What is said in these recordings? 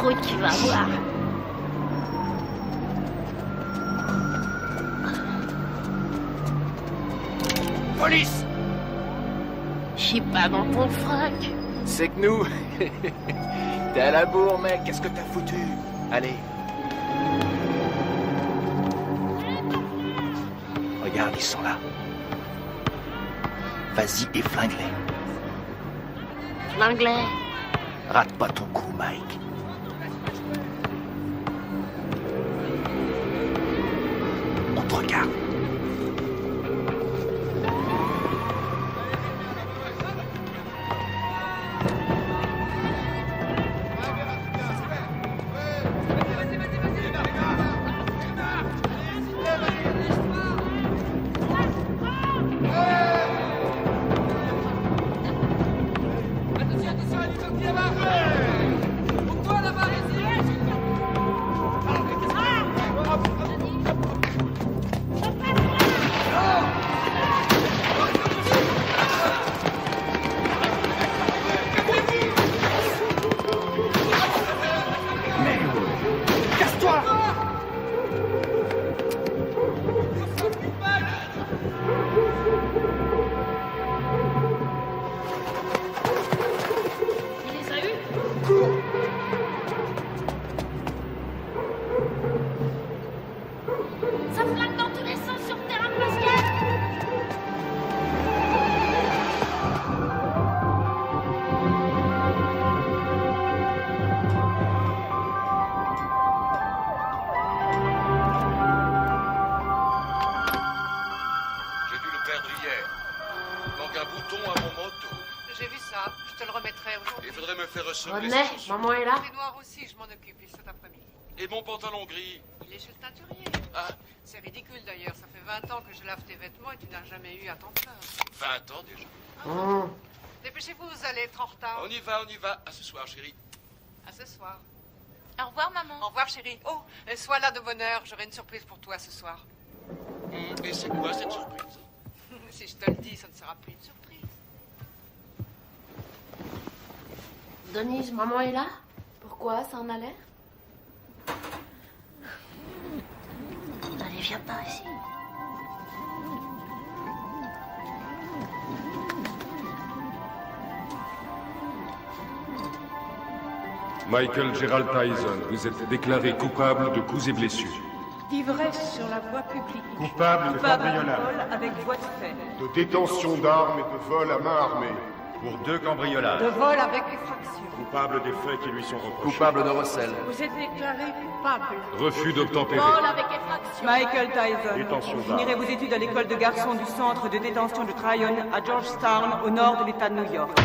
truc, tu vas voir. Police! Je suis pas dans ton froc. C'est que nous... T'es à la bourre, mec, qu'est-ce que t'as foutu? Allez. Regarde, ils sont là. Vas-y et flingue-les. L'anglais. Rate pas ton coup, Mike. On te regarde. Ça flingue dans tous les sens sur le terrain de basket. J'ai dû le perdre hier. Donc un bouton à mon moto. J'ai vu ça, je te le remettrai aujourd'hui. Il faudrait me faire recevoir René, maman est là. Les noirs aussi, je m'en occupe, il cet après-midi. Et mon pantalon gris. Il est chez le teinturier. Ah, C'est ridicule d'ailleurs, ça fait 20 ans que je lave tes vêtements et tu n'as jamais eu à t'en plaindre. 20 ans déjà. Dépêchez-vous, vous allez être en retard. On y va, on y va. À ce soir, chérie. À ce soir. Au revoir, maman. Au revoir, chérie. Oh, sois là de bonne heure, j'aurai une surprise pour toi ce soir. Et c'est quoi cette surprise? Si je te le dis, ça ne sera plus une surprise. Denise, maman est là. Pourquoi ça en allait? Allez, viens pas ici. Michael Gerald Tyson, vous êtes déclaré coupable de coups et blessures. D'ivresse sur la voie publique. Coupable de cambriolage, vol avec voie de fait. de détention d'armes et de vol à main armée. Pour 2 cambriolages. De vol avec effraction. Coupable des faits qui lui sont reprochés. Coupable de recel. Vous êtes déclaré coupable. Refus d'obtempérer. Vol avec effraction. Michael Tyson, Détention vous finirez vos études à l'école de garçons du centre de détention de Tryon à Georgetown, au nord de l'État de New York.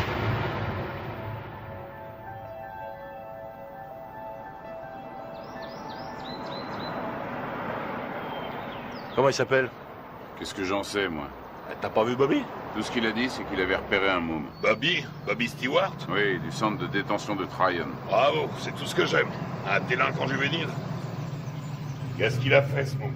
Comment il s'appelle? Qu'est-ce que j'en sais, moi? T'as pas vu Bobby? Tout ce qu'il a dit, c'est qu'il avait repéré un môme. Bobby? Bobby Stewart? Oui, du centre de détention de Tryon. Bravo, c'est tout ce que j'aime. Un délinquant juvénile. Qu'est-ce qu'il a fait, ce môme?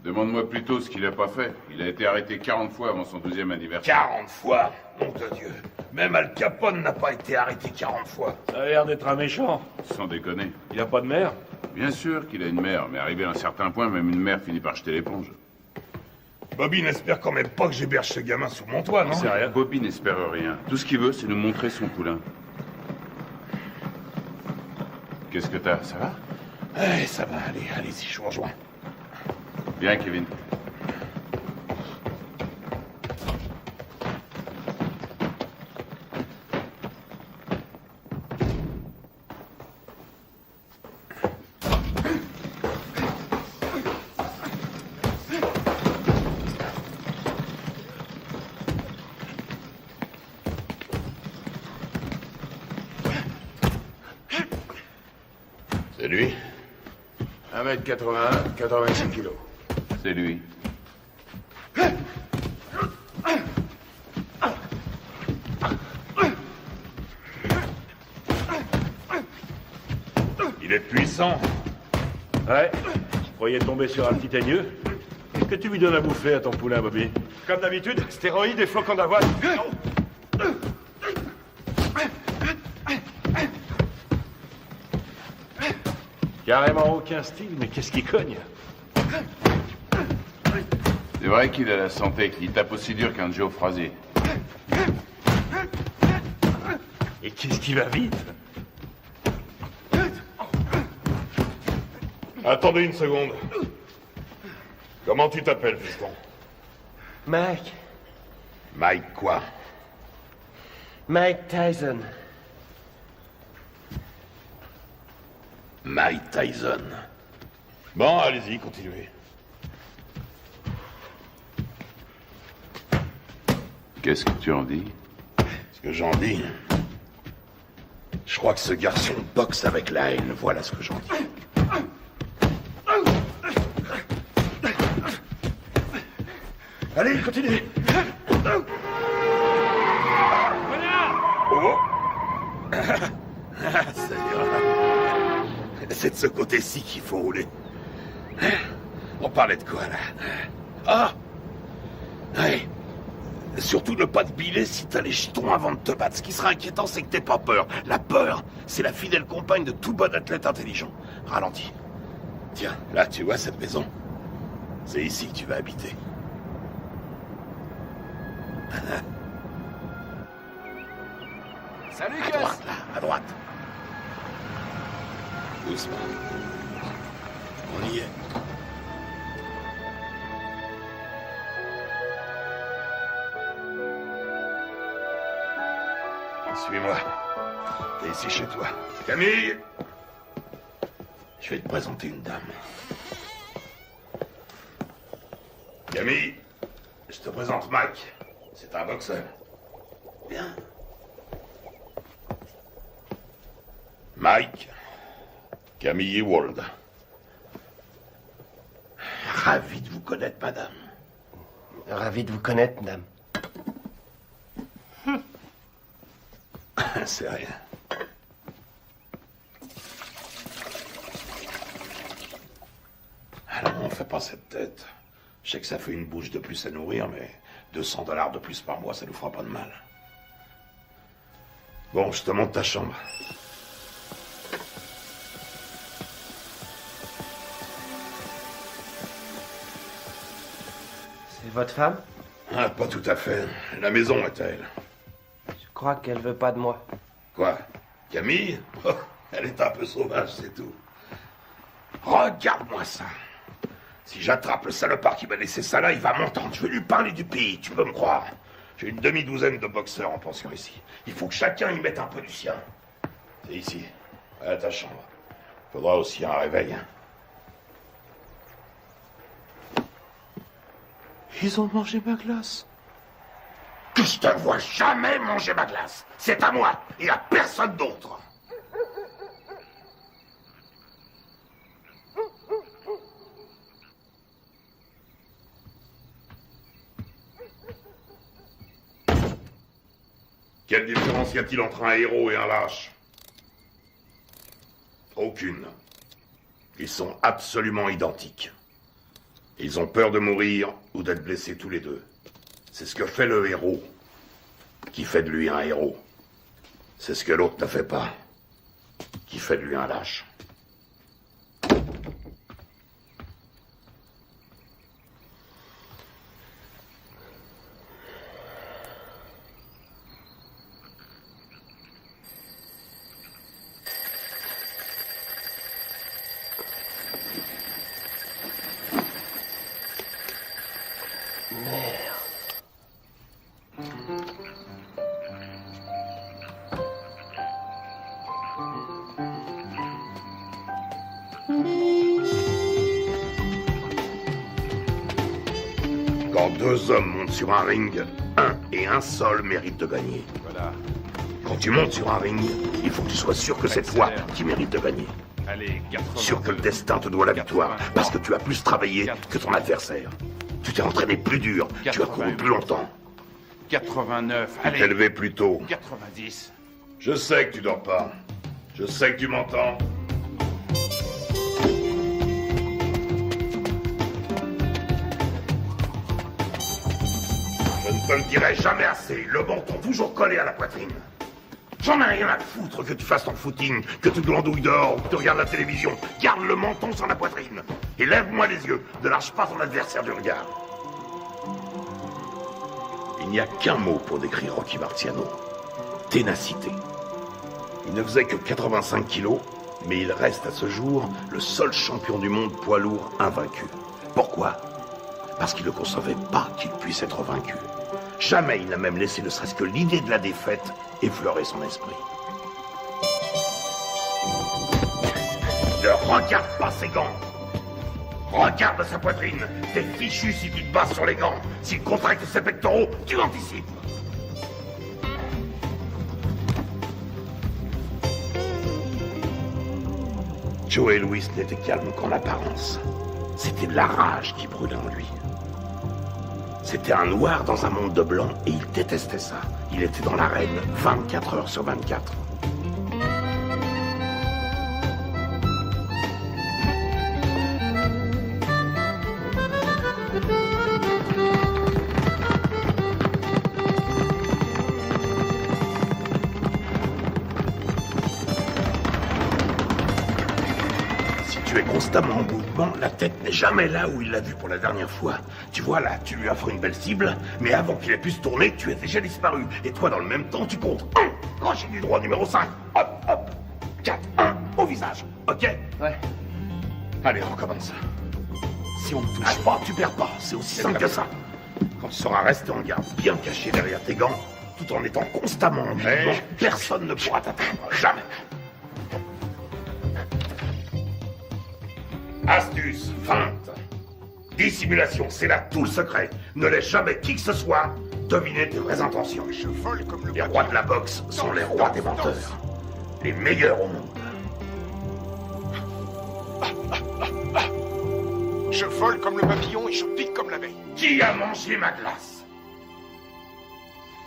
Demande-moi plutôt ce qu'il a pas fait. Il a été arrêté 40 fois avant son 12e anniversaire. 40 fois? Nom de Dieu. Même Al Capone n'a pas été arrêté 40 fois. Ça a l'air d'être un méchant. Sans déconner. Il a pas de mère? Bien sûr qu'il a une mère, mais arrivé à un certain point, même une mère finit par jeter l'éponge. Bobby n'espère quand même pas que j'héberge ce gamin sous mon toit, non? C'est rien. Bobby n'espère rien. Tout ce qu'il veut, c'est nous montrer son poulain. Qu'est-ce que t'as? Ça va? Eh, ça va, allez-y, je vous rejoins. Bien, Kevin. C'est lui? 1m81, 86 kilos. C'est lui. Il est puissant. Ouais. Je croyais tomber sur un petit teigneux. Qu'est-ce que tu lui donnes à bouffer à ton poulain, Bobby? Comme d'habitude, stéroïdes et flocons d'avoine. Carrément aucun style, mais qu'est-ce qui cogne? C'est vrai qu'il a la santé, il tape aussi dur qu'un Joe Frazier. Et qu'est-ce qui va vite? Attendez une seconde. Comment tu t'appelles, fiston? Mike. Mike quoi? Mike Tyson. Mike Tyson. Bon, allez-y, continuez. Qu'est-ce que tu en dis? Ce que j'en dis... Je crois que ce garçon boxe avec la haine, voilà ce que j'en dis. Allez, continuez. Oh. Ça ira. C'est de ce côté-ci qu'il faut rouler. On parlait de quoi, là? Ah! Ouais. Surtout ne pas te biler si t'as les jetons avant de te battre. Ce qui sera inquiétant, c'est que t'aies pas peur. La peur, c'est la fidèle compagne de tout bon athlète intelligent. Ralentis. Tiens, là, tu vois cette maison? C'est ici que tu vas habiter. Salut, À Gus! droite, là, à droite. Doucement. On y est. Suis-moi. T'es ici chez toi. Camille! Je vais te présenter une dame. Camille, je te présente Mike. C'est un boxeur. Viens. Mike, Camille Ewald. Ravi de vous connaître, madame. Ravi de vous connaître, madame. C'est rien. Alors, on fait pas cette tête. Je sais que ça fait une bouche de plus à nourrir, mais $200 de plus par mois, ça nous fera pas de mal. Bon, je te montre ta chambre. C'est votre femme? Ah, pas tout à fait. La maison est à elle. Je crois qu'elle veut pas de moi. Quoi? Camille? Oh, elle est un peu sauvage, c'est tout. Regarde-moi ça. Si j'attrape le salopard qui m'a laissé ça là, il va m'entendre. Je vais lui parler du pays, tu peux me croire. J'ai une demi-douzaine de boxeurs en pension ici. Il faut que chacun y mette un peu du sien. C'est ici, à ta chambre. Faudra aussi un réveil. Ils ont mangé ma glace. Que je te vois jamais manger ma glace. C'est à moi et à personne d'autre. Quelle différence y a-t-il entre un héros et un lâche? Aucune. Ils sont absolument identiques. Ils ont peur de mourir ou d'être blessés tous les deux. C'est ce que fait le héros qui fait de lui un héros. C'est ce que l'autre ne fait pas, qui fait de lui un lâche. Quand deux hommes montent sur un ring, un et un seul mérite de gagner. Voilà. Quand tu montes sur un ring, il faut que tu sois sûr que c'est toi qui mérites de gagner. Allez, 80. Sûr que le destin te doit la victoire, parce que tu as plus travaillé que ton adversaire. Tu t'es entraîné plus dur, tu as couru plus longtemps. 89, Tu t'es levé plus tôt. 90. Je sais que tu dors pas. Je sais que tu m'entends. Je ne te le dirai jamais assez. Le menton toujours collé à la poitrine. J'en ai rien à foutre que tu fasses ton footing, que tu glandouilles dehors ou que tu regardes la télévision. Garde le menton sur la poitrine. Et lève-moi les yeux. Ne lâche pas ton adversaire du regard. Il n'y a qu'un mot pour décrire Rocky Marciano. Ténacité. Il ne faisait que 85 kilos, mais il reste à ce jour le seul champion du monde poids lourd invaincu. Pourquoi? Parce qu'il ne concevait pas qu'il puisse être vaincu. Jamais il n'a même laissé ne serait-ce que l'idée de la défaite effleurer son esprit. Ne regarde pas ses gants. Regarde sa poitrine. T'es fichu si tu te bases sur les gants. S'il contracte ses pectoraux, tu anticipes. Joey Louis n'était calme qu'en apparence. C'était de la rage qui brûlait en lui. C'était un noir dans un monde de blanc et il détestait ça. Il était dans l'arène 24 heures sur 24. Tu es constamment en mouvement, la tête n'est jamais là où il l'a vue pour la dernière fois. Tu vois là, tu lui offres une belle cible, mais avant qu'il ait pu se tourner, tu es déjà disparu. Et toi, dans le même temps, tu comptes 1, crochet du droit numéro 5, hop, hop, 4, 1, au visage, ok? Ouais. Allez, recommence. Si on ne touche pas, tu perds pas, c'est aussi simple que ça. Quand tu sauras rester en garde, bien caché derrière tes gants, tout en étant constamment en mouvement, personne ne pourra t'atteindre, jamais. Astuce, feinte, dissimulation, c'est là tout le secret. Ne laisse jamais qui que ce soit deviner tes vraies intentions. Je vole comme le Les rois de la boxe sont les rois des menteurs. Les meilleurs au monde. Je vole comme le papillon et je pique comme l'abeille. Qui a mangé ma glace?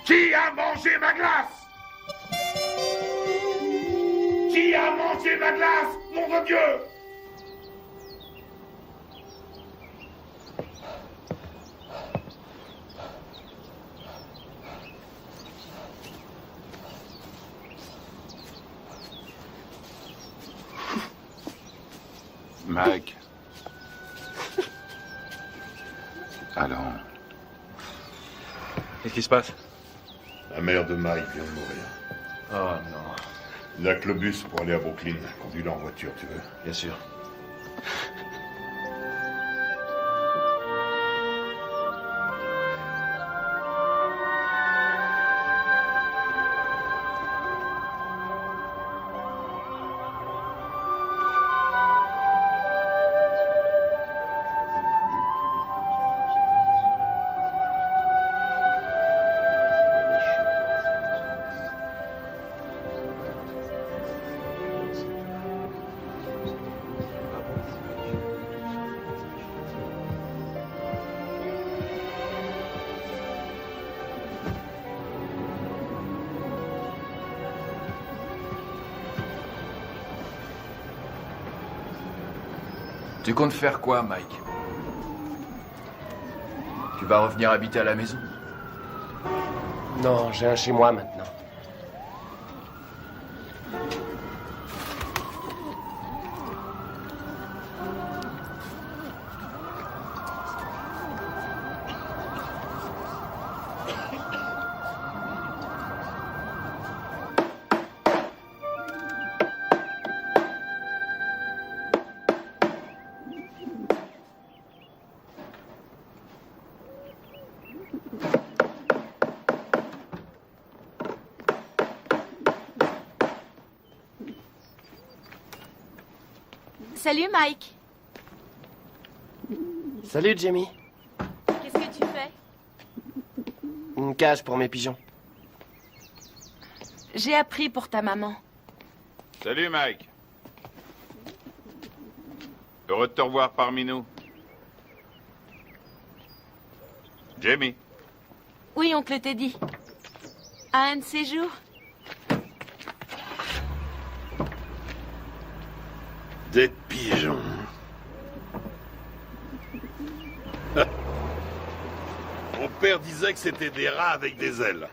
Qui a mangé ma glace? Qui a mangé ma glace? Nom de Dieu! Mike. Alors. Qu'est-ce qui se passe? La mère de Mike vient de mourir. Oh non. Il n'y a que le bus pour aller à Brooklyn. Conduis-le en voiture, tu veux? Bien sûr. Tu comptes faire quoi, Mike? Tu vas revenir habiter à la maison? Non, j'ai un chez moi maintenant. Salut Mike. Salut, Jamie. Qu'est-ce que tu fais? Une cage pour mes pigeons. J'ai appris pour ta maman. Salut, Mike. Heureux de te revoir parmi nous. Jamie. Oui, oncle Teddy. À un de ces jours? Des pigeons. Mon père disait que c'était des rats avec des ailes.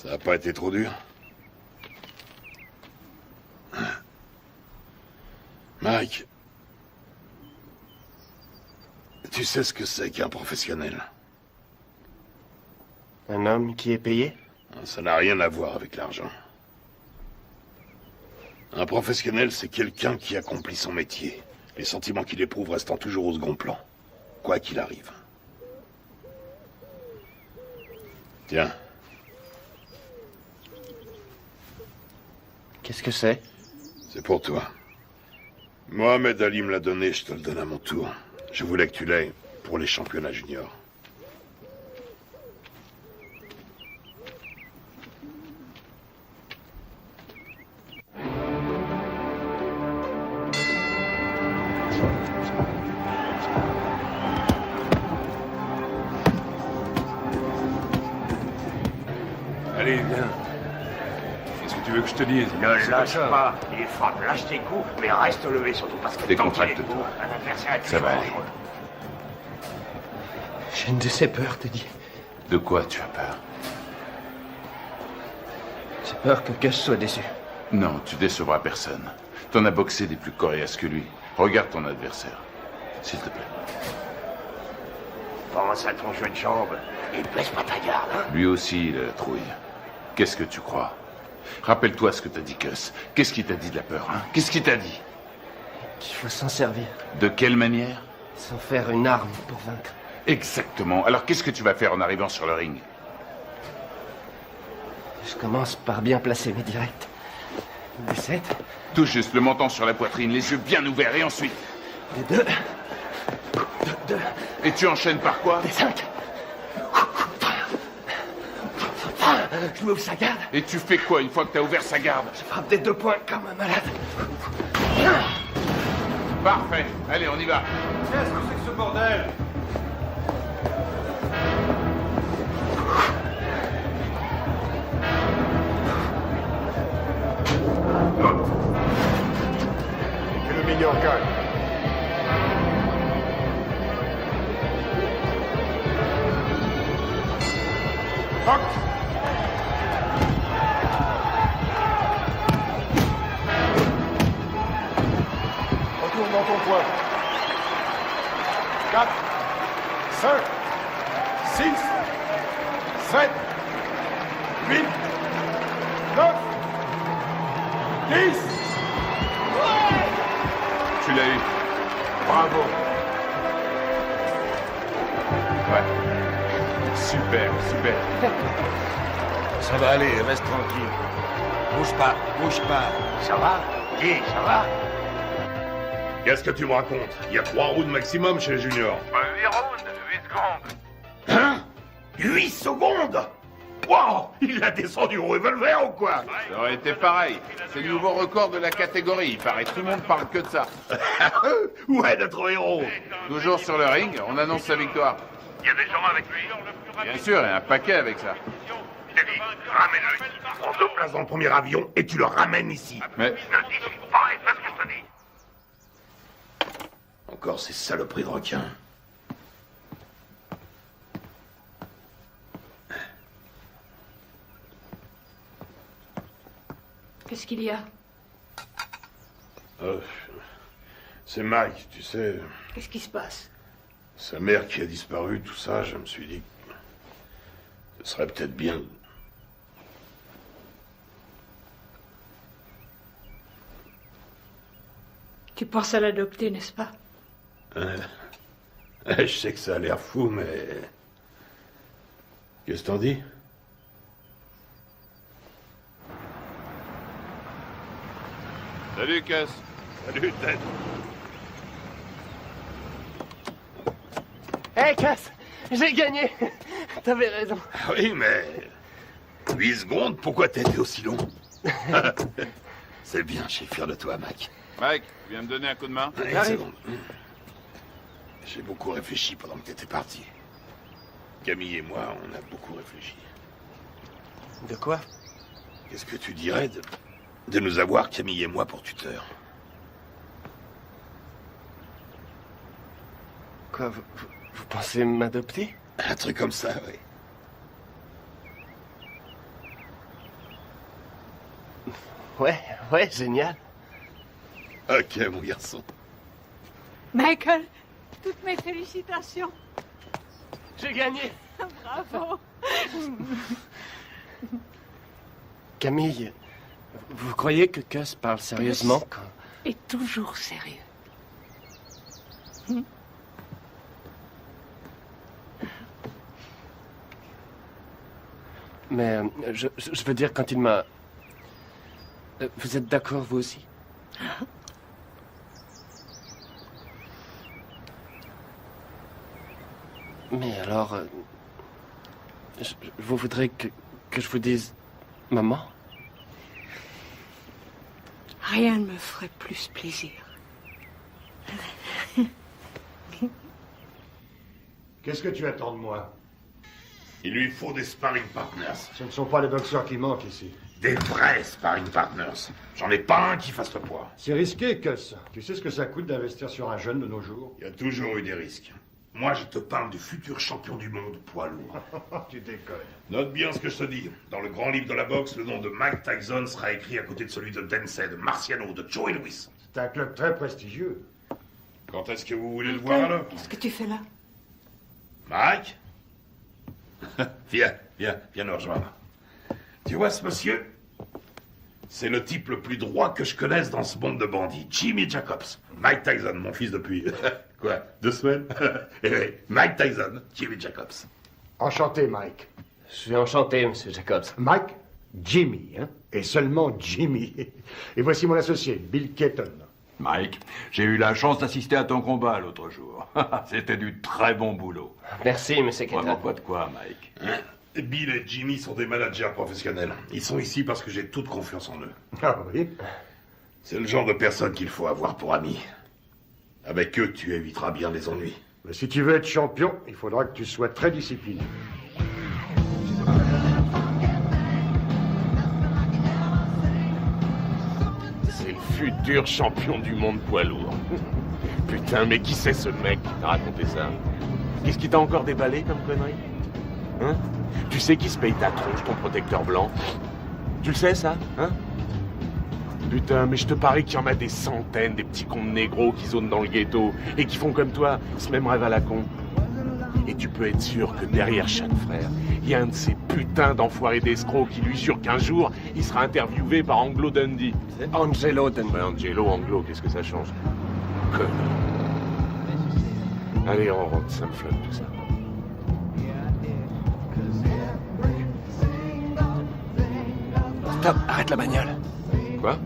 Ça n'a pas été trop dur? Mike, tu sais ce que c'est qu'un professionnel? Un homme qui est payé? Ça n'a rien à voir avec l'argent. Un professionnel, c'est quelqu'un qui accomplit son métier. Les sentiments qu'il éprouve restant toujours au second plan, quoi qu'il arrive. Tiens. Qu'est-ce que c'est? C'est pour toi. Mohamed Ali me l'a donné, je te le donne à mon tour. Je voulais que tu l'aies pour les championnats juniors. Allez, viens. Qu'est-ce que tu veux que je te dise? Ne lâche pas, il frappe, lâche tes coups, mais reste levé surtout parce que tant qu'il est Décontracte-toi. debout, un adversaire est Ça va plus aller. dangereux. J'ai une de ces peurs, Teddy. De quoi tu as peur? J'ai peur que Gus soit déçu. Non, tu décevras personne. T'en as boxé des plus coriaces que lui. Regarde ton adversaire. S'il te plaît. Pense à ton jeu de jambes et baisse pas ta garde, hein. Lui aussi, il a la trouille. Qu'est-ce que tu crois? Rappelle-toi ce que t'as dit, Gus. Qu'est-ce qu'il t'a dit de la peur, hein? Qu'est-ce qu'il t'a dit? Qu'il faut s'en servir. De quelle manière? Sans faire une arme pour vaincre. Exactement. Alors qu'est-ce que tu vas faire en arrivant sur le ring? Je commence par bien placer mes directs. Des 7. Tout juste, le menton sur la poitrine, les yeux bien ouverts, et ensuite? Des 2. Deux. Et tu enchaînes par quoi? Des 5. Je m'ouvre sa garde. Et tu fais quoi une fois que t'as ouvert sa garde? Je frappe des 2 points comme un malade. Parfait. Allez, on y va. Qu'est-ce que c'est que ce bordel? Que le meilleur gagne. Rock. Retourne dans ton coin. 4, 5, 6, 7, 8, 9, 10. Tu l'as eu. Bravo. Ouais. Super, super. Ça va aller, reste tranquille. Bouge pas, bouge pas. Ça va? Dis, ça va? Qu'est-ce que tu me racontes? Il y a 3 rounds maximum chez les juniors. 8 rounds, 8 secondes. Hein? 8 secondes? Wow! Il l'a descendu au revolver ou quoi? Ça aurait été pareil. C'est le nouveau record de la catégorie. Il paraît tout le monde parle que de ça. Où est notre héros? Toujours sur le ring, on annonce sa victoire. Il y a des gens avec lui. Bien sûr, il y a un paquet avec ça. Teddy, ramène-le ici. Prends 2 places dans le premier avion et tu le ramènes ici. Mais Ne discute pas et fais ce que je te dis. Encore ces saloperies de requins. Qu'est-ce qu'il y a? C'est Mike, tu sais. Qu'est-ce qui se passe? Sa mère qui a disparu, tout ça, je me suis dit que ce serait peut-être bien. Tu penses à l'adopter, n'est-ce pas? Je sais que ça a l'air fou, mais... Qu'est-ce que t'en dis? salut, Gus. Salut, Ted. Hé, Cass! J'ai gagné! T'avais raison. Ah oui, mais... 8 secondes, pourquoi t'as été aussi long? C'est bien, je suis fier de toi, Mac. Mike, tu viens me donner un coup de main? Allez, une seconde. J'ai beaucoup réfléchi pendant que t'étais parti. Camille et moi, on a beaucoup réfléchi. De quoi? Qu'est-ce que tu dirais de nous avoir, Camille et moi, pour tuteurs? Quoi, vous pensez m'adopter? Un truc comme ça, oui. Ouais, génial. Ok, mon garçon. Michael, toutes mes félicitations. J'ai gagné. Bravo. Camille, vous croyez que Gus parle sérieusement quand... Et toujours sérieux. Mais je veux dire, quand il m'a... Vous êtes d'accord, vous aussi? Mais alors... vous voudrez que je vous dise... Maman? Rien ne me ferait plus plaisir. Qu'est-ce que tu attends de moi? Il lui faut des sparring partners. Ce ne sont pas les boxeurs qui manquent ici. Des vrais sparring partners. J'en ai pas un qui fasse le poids. C'est risqué, Gus. Tu sais ce que ça coûte d'investir sur un jeune de nos jours? Il y a toujours eu des risques. Moi, je te parle du futur champion du monde poids lourd. Tu déconnes. Note bien ce que je te dis. Dans le grand livre de la boxe, le nom de Mike Tyson sera écrit à côté de celui de Dempsey, de Marciano, de Joey Louis. C'est un club très prestigieux. Quand est-ce que vous voulez le voir alors? Qu'est-ce que tu fais là? Mike? Viens nous rejoindre. Tu vois ce monsieur? C'est le type le plus droit que je connaisse dans ce monde de bandits. Jimmy Jacobs. Mike Tyson, mon fils depuis... quoi, 2 semaines? Eh oui, Mike Tyson, Jimmy Jacobs. Enchanté, Mike. Je suis enchanté, monsieur Jacobs. Mike, Jimmy, hein? Et seulement Jimmy. Et voici mon associé, Bill Keaton. Mike, j'ai eu la chance d'assister à ton combat l'autre jour. C'était du très bon boulot. Merci, monsieur Keaton. Vraiment pas de quoi, Mike. Hein? Bill et Jimmy sont des managers professionnels. Ils sont ici parce que j'ai toute confiance en eux. Ah oui? C'est le genre de personne qu'il faut avoir pour ami. Avec eux, tu éviteras bien les ennuis. Mais si tu veux être champion, il faudra que tu sois très discipliné. C'est le futur champion du monde poids lourd. Putain, mais qui c'est ce mec qui t'a raconté ça? Qu'est-ce qui t'a encore déballé comme connerie? Hein? Tu sais qui se paye ta tronche, ton protecteur blanc? Tu le sais, ça? Hein? Putain, mais je te parie qu'il y en a des centaines, des petits cons de négros qui zonent dans le ghetto et qui font comme toi, ce même rêve à la con. Et tu peux être sûr que derrière chaque frère, il y a un de ces putains d'enfoirés d'escrocs qui lui jure qu'un jour, il sera interviewé par Anglo Dundee. C'est Angelo Dundee. Ouais, Angelo, Anglo, qu'est-ce que ça change? Connard. Allez, on rentre, ça me flotte tout ça. Stop, arrête la bagnole. Quoi?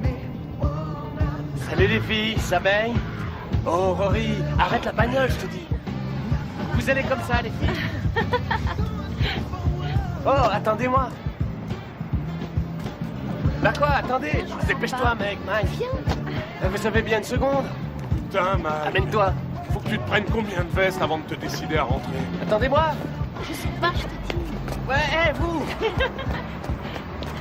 Salut les filles, ça baigne? Oh, Rory, arrête la bagnole, je te dis. Vous allez comme ça, les filles? Oh, attendez-moi. Bah quoi, attendez. Dépêche-toi, mec, Mike. Viens. Vous avez bien une seconde? Putain, Mike. Amène-toi. Faut que tu te prennes combien de vestes avant de te décider à rentrer? Attendez-moi. Je sais pas, je te dis. Ouais, hé, vous.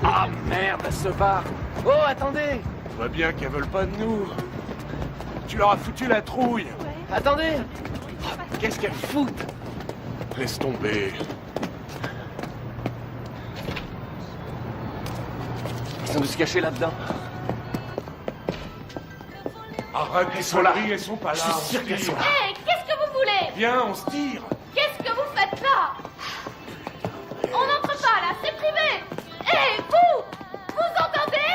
Ah, merde, ce bar. Oh, attendez. Je vois bien qu'elles veulent pas de nous. Tu leur as foutu la trouille. Ouais. Attendez. Qu'est-ce qu'elles foutent? Laisse tomber. Ils sont de se cacher là-dedans. Arrête, elles sont là. Elles sont pas là. Je suis sûr qu'elles sont là. Hé, qu'est-ce que vous voulez? Viens, on se tire. Qu'est-ce que vous faites là? On n'entre pas là, c'est privé. Hé, vous entendez?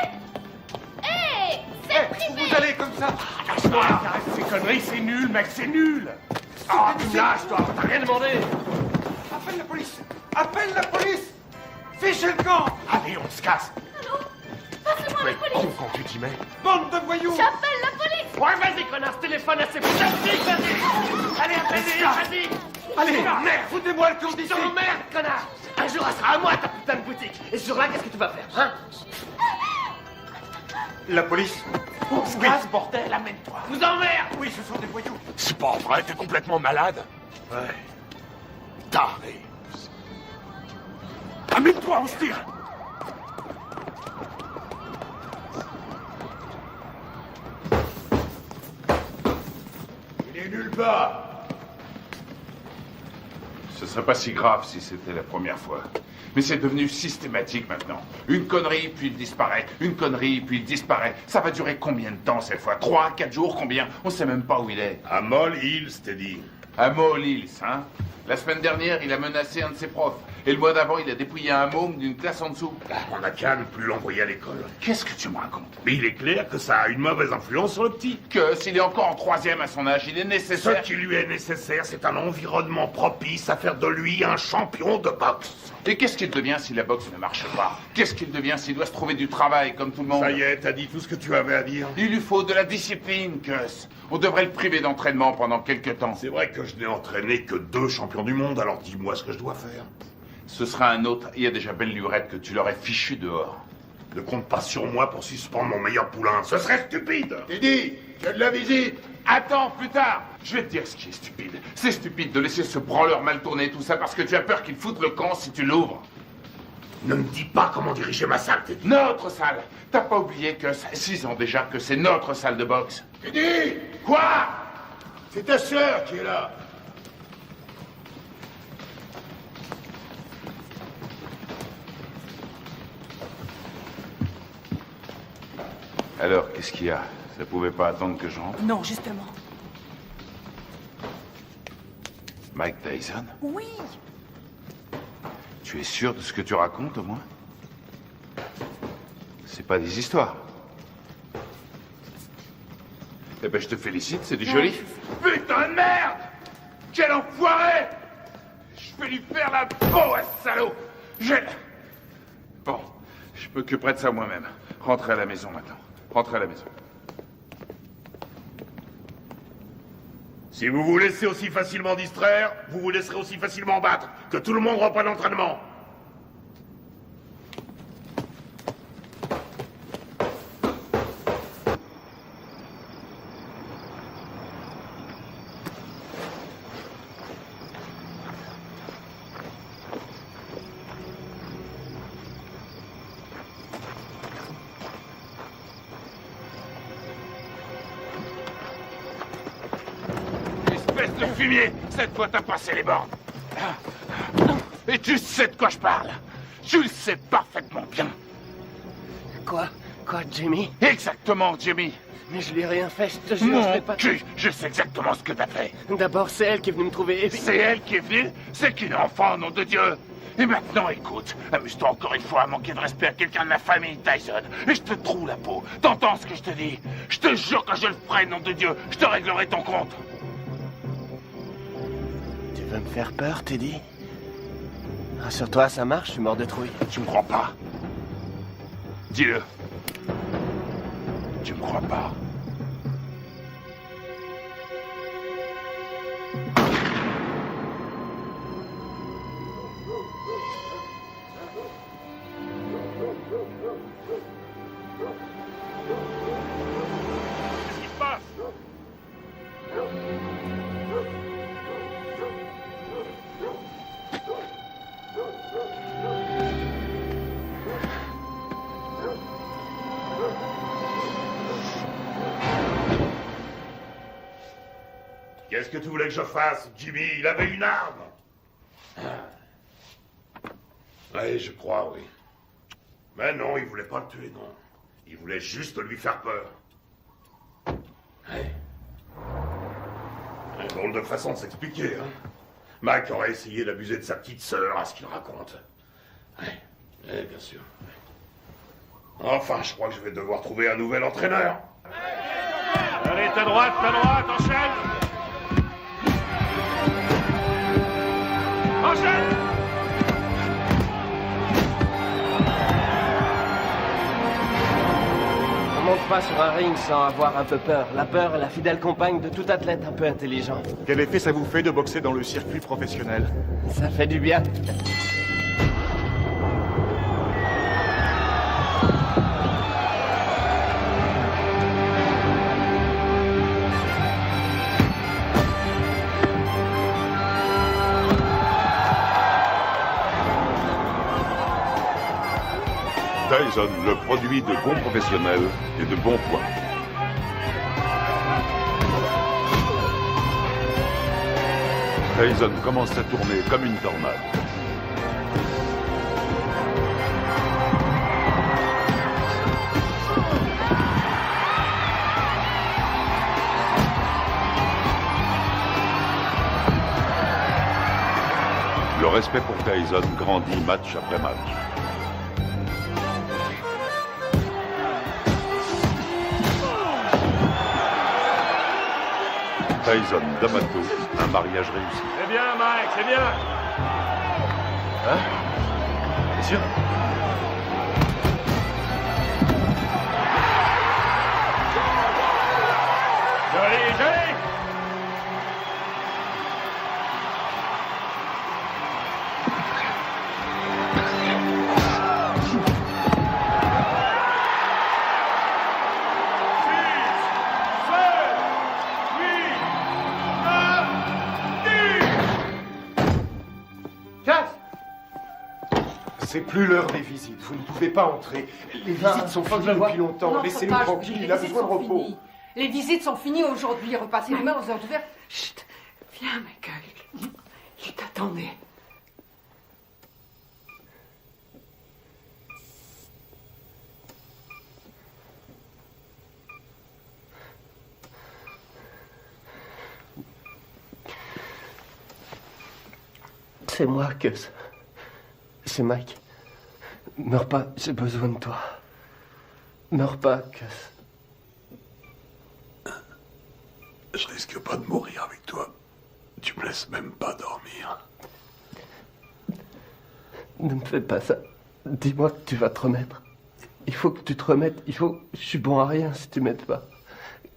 Hé, c'est privé. Vous allez comme ça. Lâche-moi. Arrête ces conneries, c'est nul, mec, c'est nul. Ah, tu me lâches, toi. T'as rien demandé. Appelle la police. Appelle la police. Fichez le camp. Allez, on se casse. Allô? Passez-moi la police. Quand tu t'y mets. Bande de voyous. J'appelle la police. Ouais, vas-y, connard, téléphone à ces putains de flics, vas-y. Allez, appelle-les, vas-y. Allez, merde, foutez-moi le camp d'ici. Je t'emmerde, connard. Un jour, elle sera à moi, ta putain de boutique. Et ce jour-là, qu'est-ce que tu vas faire, hein? La police. On se casse, bordel, amène-toi. Vous emmerde. Oui, ce sont des voyous. C'est pas vrai, t'es complètement malade. Ouais. Taré. Amène-toi, on se tire. Il est nulle part. Ce serait pas si grave si c'était la première fois. Mais c'est devenu systématique maintenant. Une connerie, puis il disparaît. Une connerie, puis il disparaît. Ça va durer combien de temps cette fois? 3, 4 jours, combien? On sait même pas où il est. À Moll Hills, t'es dit. À Moll Hills, hein? La semaine dernière, il a menacé un de ses profs. Et le mois d'avant, il a dépouillé un môme d'une classe en dessous. On n'a qu'à ne plus l'envoyer à l'école. Qu'est-ce que tu me racontes? Mais il est clair que ça a une mauvaise influence sur le petit. Que s'il est encore en 3e à son âge, il est nécessaire... Ce qui lui est nécessaire, c'est un environnement propice à faire de lui un champion de boxe. Et qu'est-ce qu'il devient si la boxe ne marche pas? Qu'est-ce qu'il devient s'il doit se trouver du travail comme tout le monde? Ça y est, t'as dit tout ce que tu avais à dire. Il lui faut de la discipline, Gus. On devrait le priver d'entraînement pendant quelques temps. C'est vrai que je n'ai entraîné que 2 champions du monde, alors dis-moi ce que je dois faire. Ce sera un autre. Il y a déjà belle lurette que tu l'aurais fichu dehors. Ne compte pas sur moi pour suspendre mon meilleur poulain. Ce serait stupide. Teddy, tu as de la visite. Attends, plus tard. Je vais te dire ce qui est stupide. C'est stupide de laisser ce branleur mal tourner, tout ça, parce que tu as peur qu'il foute le camp si tu l'ouvres. Ne me dis pas comment diriger ma salle, Teddy. Notre salle. T'as pas oublié que ça fait 6 ans déjà que c'est notre salle de boxe. Teddy! Quoi? C'est ta sœur qui est là. Alors, qu'est-ce qu'il y a? Ça pouvait pas attendre que je rentre? Non, justement. Mike Tyson? Oui. Tu es sûr de ce que tu racontes, au moins? C'est pas des histoires. Eh ben, je te félicite, c'est du joli. Putain de merde! Quel enfoiré! Je vais lui faire la peau à ce salaud! Bon, je m'occuperai de ça moi-même. Rentrez à la maison maintenant. Rentrez à la maison. Si vous vous laissez aussi facilement distraire, vous vous laisserez aussi facilement battre. Que tout le monde reprenne l'entraînement. Espèce de fumier! Cette fois, t'as passé les bornes. Et tu sais de quoi je parle. Tu le sais parfaitement bien. Quoi, Jimmy? Exactement, Jimmy. Mais je lui ai rien fait, je te jure, je Mon l'ai pas... cul, je sais exactement ce que t'as fait. D'abord, c'est elle qui est venue me trouver. C'est elle qui est venue? C'est qu'une enfant, nom de Dieu. Et maintenant, écoute, amuse-toi encore une fois à manquer de respect à quelqu'un de la famille Tyson. Et je te troue la peau. T'entends ce que je te dis? Je te jure que je le ferai, nom de Dieu. Je te réglerai ton compte. Tu veux me faire peur, Teddy? Rassure-toi, ça marche, je suis mort de trouille. Tu me crois pas? Dis-le. Tu me crois pas? Qu'est-ce qui se passe? Qu'est-ce que tu voulais que je fasse, Jimmy? Il avait une arme. Oui, je crois, oui. Mais non, il voulait pas le tuer, non. Il voulait juste lui faire peur. Ouais. Un drôle de façon de s'expliquer, hein. Mike aurait essayé d'abuser de sa petite sœur, à ce qu'il raconte. Oui, bien sûr. Enfin, je crois que je vais devoir trouver un nouvel entraîneur. Allez, ta droite, enchaîne! Enchaîne! On monte pas sur un ring sans avoir un peu peur. La peur est la fidèle compagne de tout athlète un peu intelligent. Quel effet ça vous fait de boxer dans le circuit professionnel? Ça fait du bien. Tyson, le produit de bons professionnels et de bons poids. Tyson commence à tourner comme une tornade. Le respect pour Tyson grandit match après match. Tyson, D'Amato, un mariage réussi. C'est bien, Mike, c'est bien. Hein? Bien sûr. Joli, joli. C'est plus l'heure des visites. Vous ne pouvez pas entrer. Les visites sont finies depuis longtemps. Laissez-nous tranquille. Il a besoin de repos. Les visites sont finies aujourd'hui. Repassez demain aux heures d'ouverture. Chut. Viens, Michael. Il t'attendait. C'est moi, Gus. C'est Mike. Meurs pas, j'ai besoin de toi. Meurs pas, Gus. Je risque pas de mourir avec toi. Tu me laisses même pas dormir. Ne me fais pas ça. Dis-moi que tu vas te remettre. Il faut que tu te remettes. Je suis bon à rien si tu m'aides pas.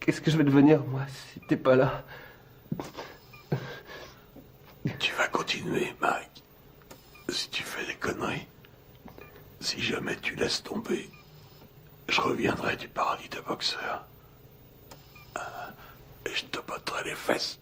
Qu'est-ce que je vais devenir, moi, si t'es pas là? Tu vas continuer, Mike. Si tu fais des conneries, si jamais tu laisses tomber, je reviendrai du paradis de boxeur. Et je te botterai les fesses.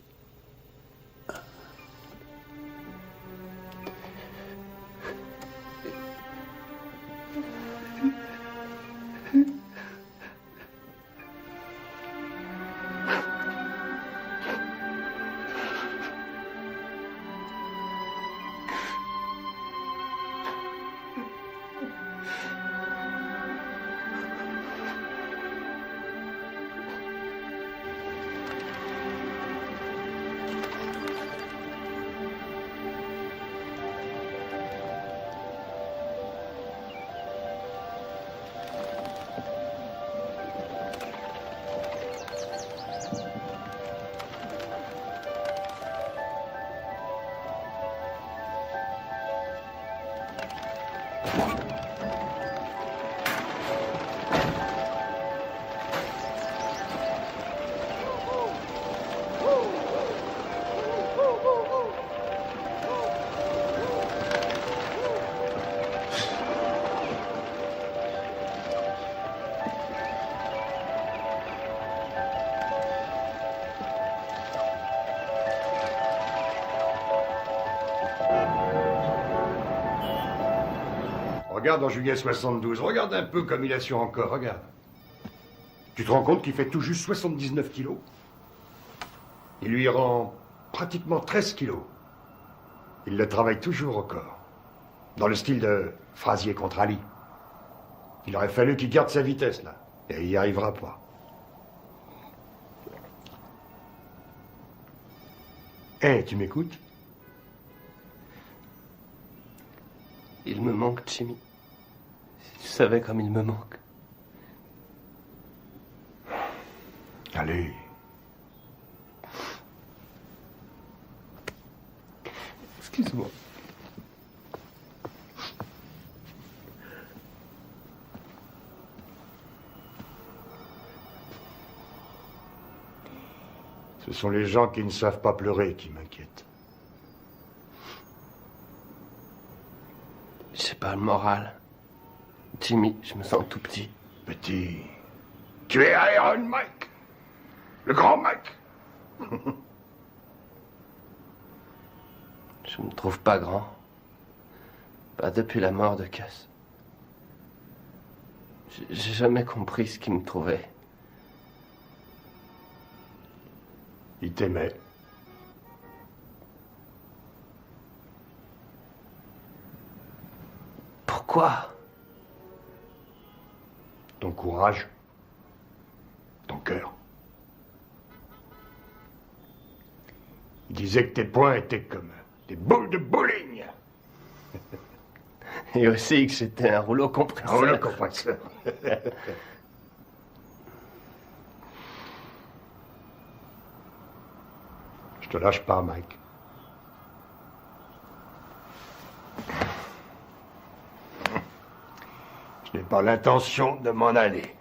Regarde en juillet 72, regarde un peu comme il assure encore, regarde. Tu te rends compte qu'il fait tout juste 79 kilos? Il lui rend pratiquement 13 kilos. Il le travaille toujours au corps. Dans le style de Frazier contre Ali. Il aurait fallu qu'il garde sa vitesse, là. Et il n'y arrivera pas. Hé, tu m'écoutes? Il me manque, Jimmy. Si tu savais comme il me manque. Allez. Excuse-moi. Ce sont les gens qui ne savent pas pleurer qui m'inquiètent. J'ai pas le moral. Jimmy, je me sens tout petit. Petit. Tu es Iron Mike. Le grand Mike. Je me trouve pas grand. Pas depuis la mort de Cass. J'ai jamais compris ce qu'il me trouvait. Il t'aimait. Pourquoi? Ton courage. Ton cœur. Il disait que tes poings étaient comme des boules de bowling. Et aussi que j'étais un rouleau compresseur. Un rouleau compresseur. Je te lâche pas, Mike. Je n'ai pas l'intention de m'en aller.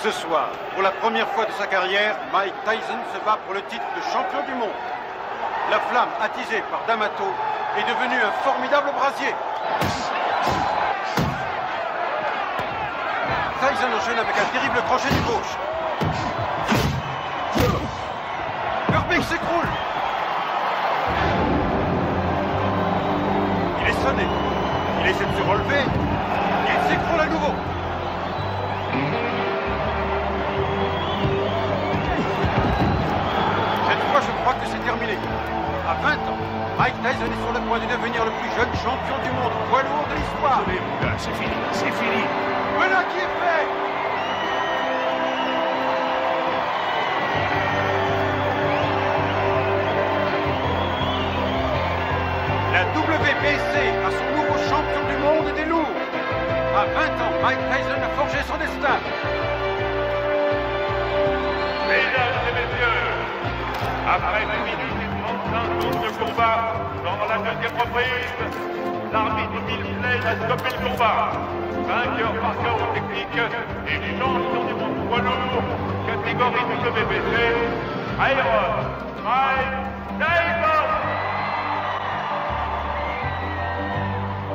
Ce soir, pour la première fois de sa carrière, Mike Tyson se bat pour le titre de champion du monde. La flamme attisée par D'Amato est devenue un formidable brasier. Tyson enchaîne avec un terrible crochet du gauche. Herbig s'écroule. Il est sonné. Il essaie de se relever. Il s'écroule à nouveau. Cette fois, je crois que c'est terminé. À 20 ans, Mike Tyson est sur le point de devenir le plus jeune champion du monde poids lourd de l'histoire. C'est fini, c'est fini. Voilà qui est fait. La WBC a son nouveau champion du monde des lourds. À 20 ans, Mike Tyson a forgé son destin. Mesdames et messieurs, après 1 minute et 35 secondes de combat, dans la deuxième reprise, l'arbitre Milsley a stoppé le combat. Vainqueur par chaos technique et champion du monde poids lourd, catégorie WBC, Iron Mike Tyson.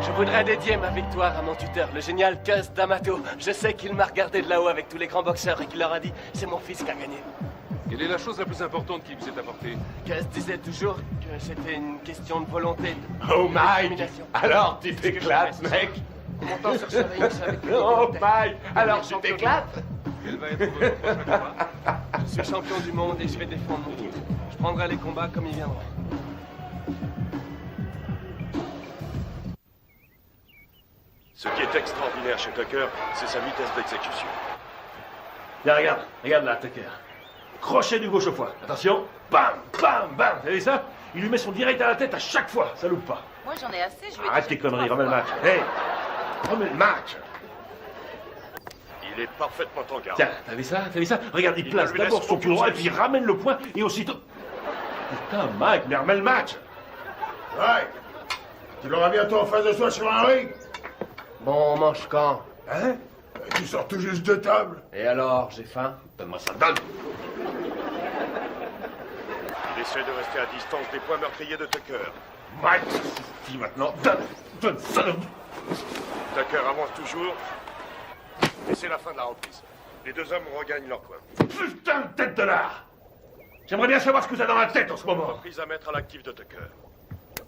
Je voudrais dédier ma victoire à mon tuteur, le génial Cus D'Amato. Je sais qu'il m'a regardé de là-haut avec tous les grands boxeurs et qu'il leur a dit « C'est mon fils qui a gagné ». Quelle est la chose la plus importante qu'il vous ait apportée? Cus disait toujours que c'était une question de volonté, Oh, de Mike! détermination. Alors, tu t'éclates, mec! Montant sur ce ring, je savais que... Oh, Mike! Alors, tu t'éclates? Quel va être votre prochain combat? Je suis champion du monde et je vais défendre mon titre. Je prendrai les combats comme ils viendront. Ce qui est extraordinaire chez Tucker, c'est sa vitesse d'exécution. Tiens, regarde là, Tucker. Crochet du gauche au foie. Attention, bam, bam, bam. Vous avez vu ça? Il lui met son direct à la tête à chaque fois, ça loupe pas. Moi j'en ai assez, je vais... Arrête tes conneries, remets le match. Hey, remets le match. Il est parfaitement en garde. Tiens, t'as vu ça? Regarde, il place d'abord son pied droit et puis il ramène le poing et aussitôt... Putain, Mike, mais remets le match. Ouais. Tu l'auras bientôt en face de toi sur un ring. Bon, on mange quand? Hein? Tu sors tout juste de table. Et alors, j'ai faim? Donne-moi ça, donne. Il essaie de rester à distance des points meurtriers de Tucker. Mike, dis maintenant, donne ça. Tucker avance toujours. Et c'est la fin de la reprise. Les deux hommes regagnent leur coin. Putain de tête de lard. J'aimerais bien savoir ce que vous avez dans la tête en ce moment. Reprise à mettre à l'actif de Tucker.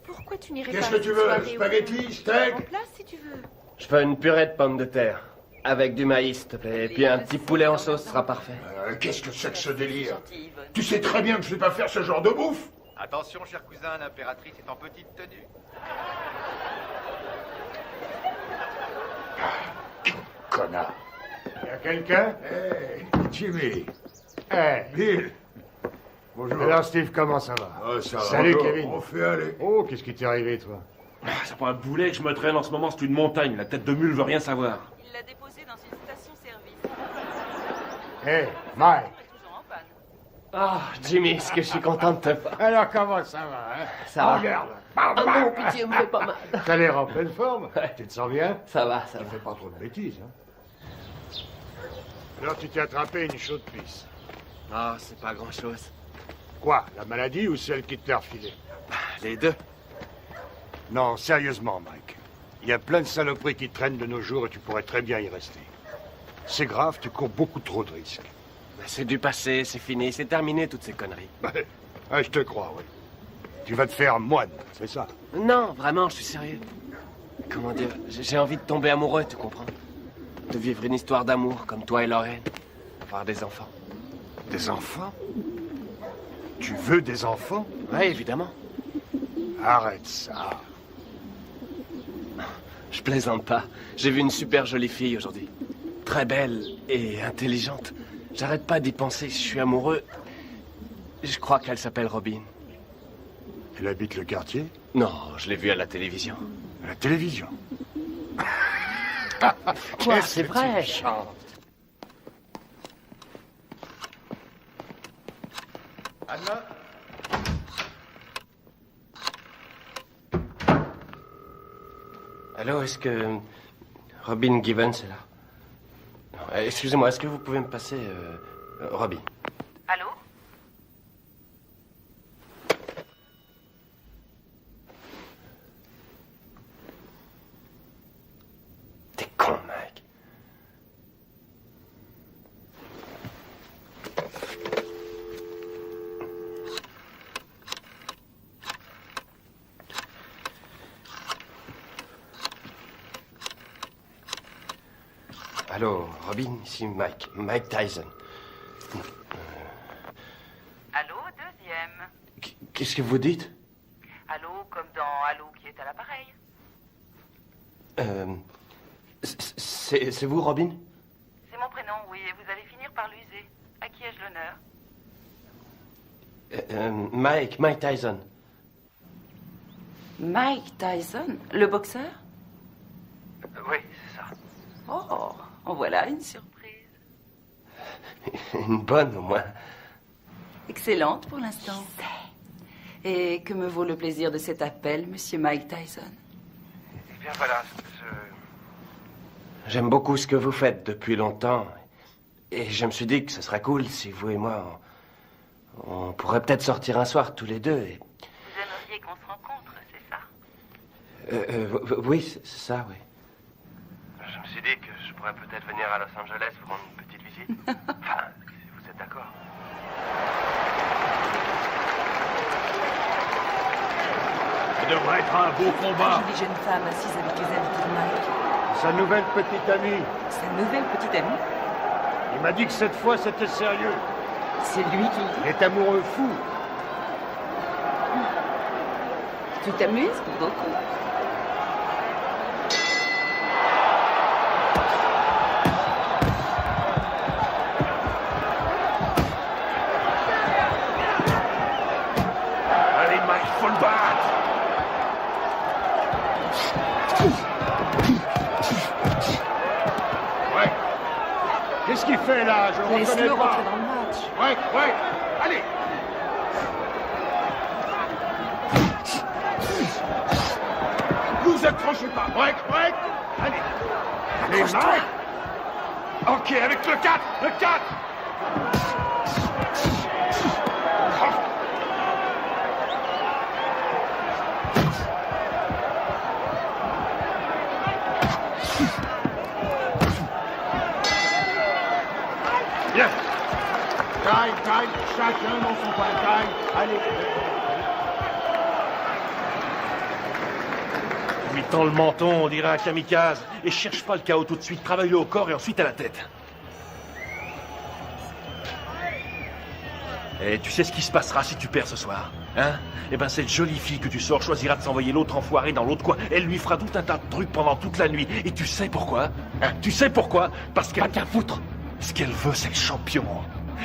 Pourquoi tu n'irais pas... Qu'est-ce que tu veux? Spaghetti, steak? En place si tu veux. Je veux une purée de pommes de terre. Avec du maïs, s'il te plaît. Et puis un petit poulet en sauce sera parfait. Qu'est-ce que c'est que ce délire? Tu sais très bien que je ne sais pas faire ce genre de bouffe. Attention, cher cousin, l'impératrice est en petite tenue. Connard. Y a quelqu'un? Hey, Jimmy. Hey, Bill. Bonjour. Alors, Steve, comment ça va? Oh, ça va. Salut, Bonjour. Kevin. On fait aller. Oh, qu'est-ce qui t'est arrivé, toi? C'est pas un boulet que je me traîne en ce moment, c'est une montagne. La tête de mule veut rien savoir. Il l'a déposé dans une station-service. Hey, Mike. Ah, Jimmy, est-ce que je suis content de te voir? Alors, comment ça va, hein? Ça va. Regarde. Ah non, pitié, me fais pas mal. T'as l'air en pleine forme. Tu te sens bien? Ça va, ça Tu va. fais pas trop de bêtises, hein? Alors, tu t'es attrapé une chaude pisse. Ah, c'est pas grand-chose. Quoi? La maladie ou celle qui te l'a refilée? Les deux. Non, sérieusement, Mike. Il y a plein de saloperies qui traînent de nos jours et tu pourrais très bien y rester. C'est grave, tu cours beaucoup trop de risques. C'est du passé, c'est fini, c'est terminé toutes ces conneries. Ah, je te crois, oui. Tu vas te faire moine, c'est ça? Non, vraiment, je suis sérieux. Comment dire, j'ai envie de tomber amoureux, tu comprends? De vivre une histoire d'amour comme toi et Lorraine. Avoir des enfants. Des enfants? Tu veux des enfants? Oui, évidemment. Arrête ça. Je plaisante pas. J'ai vu une super jolie fille aujourd'hui. Très belle et intelligente. J'arrête pas d'y penser. Je suis amoureux. Je crois qu'elle s'appelle Robin. Elle habite le quartier? Non, je l'ai vue à la télévision. À la télévision? Quoi, c'est vrai. Anna? Allô, est-ce que Robin Gibbons est là? Excusez-moi, est-ce que vous pouvez me passer Robin? Allô? T'es con, mec. Allô, Robin, ici Mike Tyson. Allô, deuxième. Qu'est-ce que vous dites? Allô, comme dans Allô qui est à l'appareil. C'est vous, Robin? C'est mon prénom, oui, et vous allez finir par l'user. À qui ai-je l'honneur? Mike Tyson. Mike Tyson, le boxeur? Oui, c'est ça. Oh, en voilà une surprise. Une bonne, au moins. Excellente pour l'instant. Et que me vaut le plaisir de cet appel, monsieur Mike Tyson? Eh bien, voilà, J'aime beaucoup ce que vous faites depuis longtemps. Et je me suis dit que ce serait cool si vous et moi, on pourrait peut-être sortir un soir tous les deux. Et... Vous aimeriez qu'on se rencontre, c'est ça? Oui, c'est ça, oui. Je me suis dit que je pourrais peut-être venir à Los Angeles vous rendre une petite visite. Enfin, si vous êtes d'accord. Ça devrait être un beau combat. Une jolie jeune femme assise avec les invités de Mike. Sa nouvelle petite amie. Sa nouvelle petite amie? Il m'a dit que cette fois c'était sérieux. C'est lui qui... Il est amoureux fou. Tu t'amuses beaucoup. Allez, Mike, faut le battre. Ouais. Qu'est-ce qu'il fait là? Je le reconnais Laisse-le pas. rentrer dans le match. Ouais, allez. Vous accrochez pas. Ouais. Allez. Allez, Accroche-toi. Mike. Ok, avec le 4. Le 4. Bien. Time, chacun dans son coin. Time, allez. Lui tend le menton, on dirait un kamikaze. Et cherche pas le chaos tout de suite. Travaille-le au corps et ensuite à la tête. Et tu sais ce qui se passera si tu perds ce soir, hein? Eh ben, cette jolie fille que tu sors choisira de s'envoyer l'autre enfoiré dans l'autre coin. Elle lui fera tout un tas de trucs pendant toute la nuit. Et tu sais pourquoi? Hein? Tu sais pourquoi? Parce qu'elle... Pas qu'à foutre. Ce qu'elle veut, c'est le champion.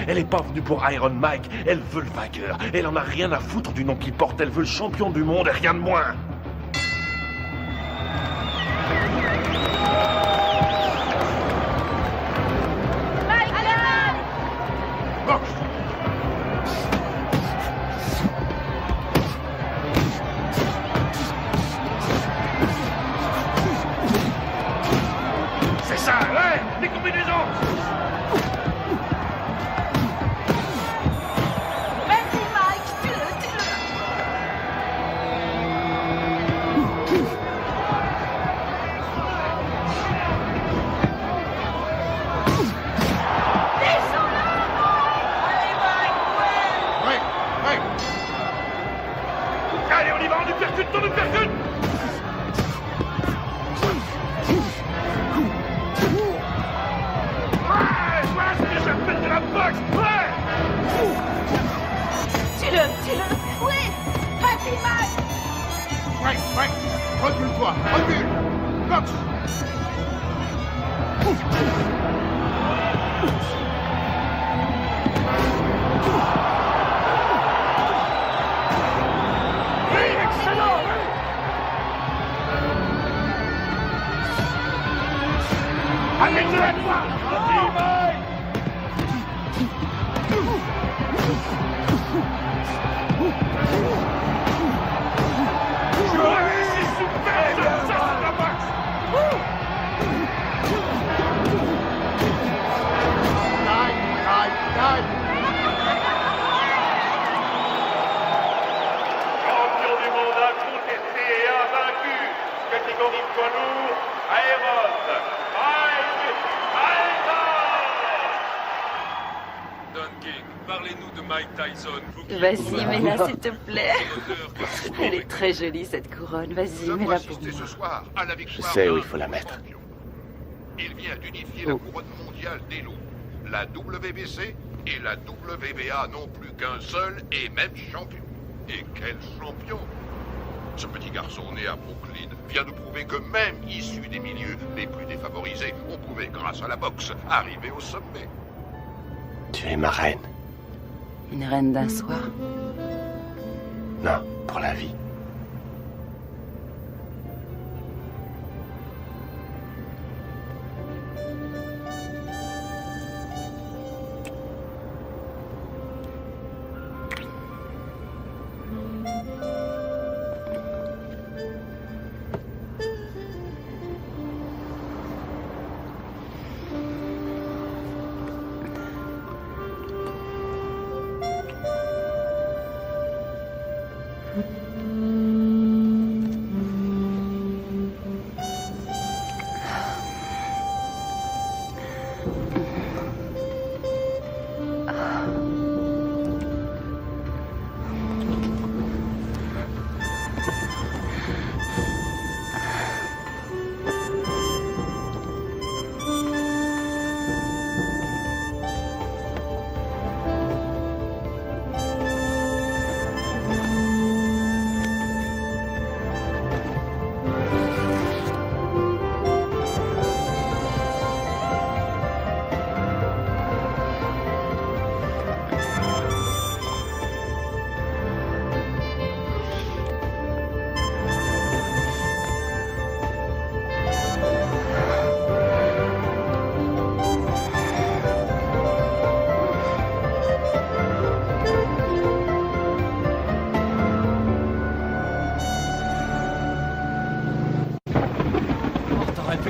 Elle est pas venue pour Iron Mike. Elle veut le vainqueur. Elle en a rien à foutre du nom qu'il porte. Elle veut le champion du monde et rien de moins. C'est ça, ouais, les combinaisons. Vas-y, Mike, tue-le. Ouais. Allez, on y va, on uppercut, on uppercut. Ouais, c'est les chapelles de la boxe, ouais. Tue-le. Oui, vas-y, Mike. ouais. Recule-toi, recule. Cox. Arrêtez la toi! Je réussis sous personne, ça c'est la max! Champion du monde incontesté et invaincu, catégorie poids lourd, Aéros, Don King, parlez-nous de Mike Tyson. Vas-y, mets-la, s'il te plaît. Elle est très jolie, cette couronne. Vas-y, mets-la pour moi. Ce soir à la victoire. Je sais où il faut la mettre. Il vient d'unifier la couronne mondiale des loups. La WBC et la WBA n'ont plus qu'un seul et même champion. Et quel champion! Ce petit garçon né à Brooklyn vient nous prouver que même issu des milieux les plus défavorisés, on pouvait, grâce à la boxe, arriver au sommet. Tu es ma reine. Une reine d'un soir. Non, pour la vie.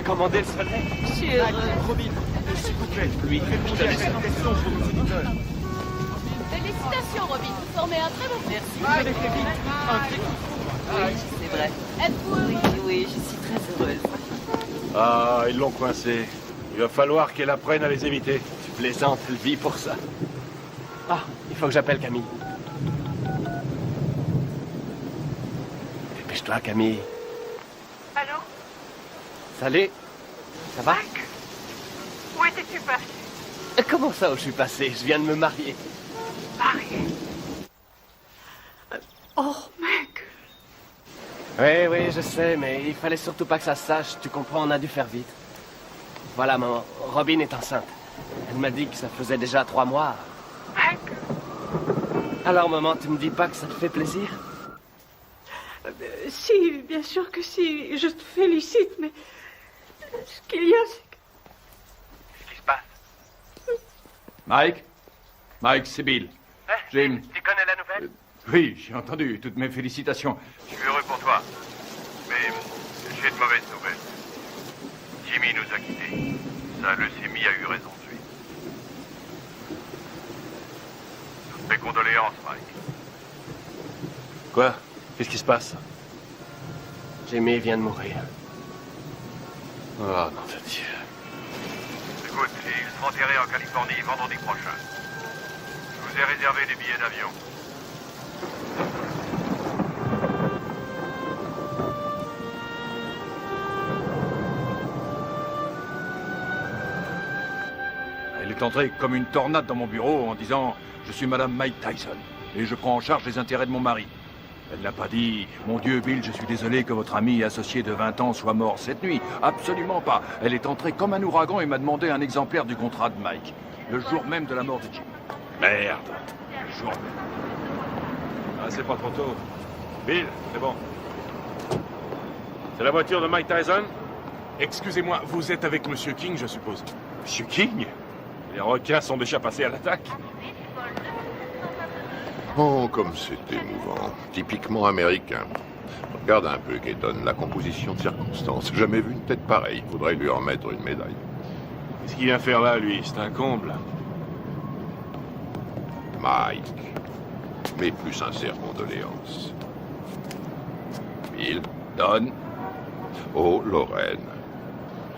Commander le soleil. Je suis heureux. Robin, s'il vous plaît, lui, faites-vous la salutation pour nos auditeurs. Félicitations, Robin. Vous formez un très bon groupe. Merci. Oui, c'est vrai. Êtes-vous heureux? Oui, je suis très heureuse. Ah, ils l'ont coincé. Il va falloir qu'elle apprenne à les éviter. Tu plaisantes, elle vit pour ça. Ah, il faut que j'appelle Camille. Dépêche-toi, Camille. Allô? Salut. Ça va? Mike? Où étais-tu passé? Comment ça où je suis passé? Je viens de me marier. Marié? Oh, mec! Oui, je sais, mais il fallait surtout pas que ça se sache. Tu comprends, on a dû faire vite. Voilà, maman, Robin est enceinte. Elle m'a dit que ça faisait déjà 3 mois. Mec? Alors, maman, tu me dis pas que ça te fait plaisir? Si, bien sûr que si. Je te félicite, mais... Ce qu'il y a, c'est que... Qu'est-ce qui se passe? Mike, c'est Bill. Jim. Tu connais la nouvelle? Oui, j'ai entendu. Toutes mes félicitations. Je suis heureux pour toi. Mais j'ai de mauvaises nouvelles. Jimmy nous a quittés. Sa leucémie a eu raison de lui. Toutes mes condoléances, Mike. Quoi? Qu'est-ce qui se passe? Jimmy vient de mourir. Oh, non de Dieu. Écoute, il sera enterré en Californie vendredi prochain. Je vous ai réservé des billets d'avion. Elle est entrée comme une tornade dans mon bureau en disant « Je suis Madame Mike Tyson et je prends en charge les intérêts de mon mari. » Elle n'a pas dit « Mon Dieu, Bill, je suis désolé que votre ami et associé de 20 ans soit mort cette nuit. » Absolument pas. Elle est entrée comme un ouragan et m'a demandé un exemplaire du contrat de Mike. Le jour même de la mort de Jim. Merde. Le jour même. Ah, c'est pas trop tôt. Bill, c'est bon. C'est la voiture de Mike Tyson? Excusez-moi, vous êtes avec Monsieur King, je suppose. Monsieur King? Les requins sont déjà passés à l'attaque. Oh, comme c'est émouvant. Typiquement américain. Regarde un peu, Keaton, la composition de circonstances. Jamais vu une tête pareille. Faudrait lui en mettre une médaille. Qu'est-ce qu'il vient faire là, lui? C'est un comble. Mike. Mes plus sincères condoléances. Bill. Don. Oh, Lorraine.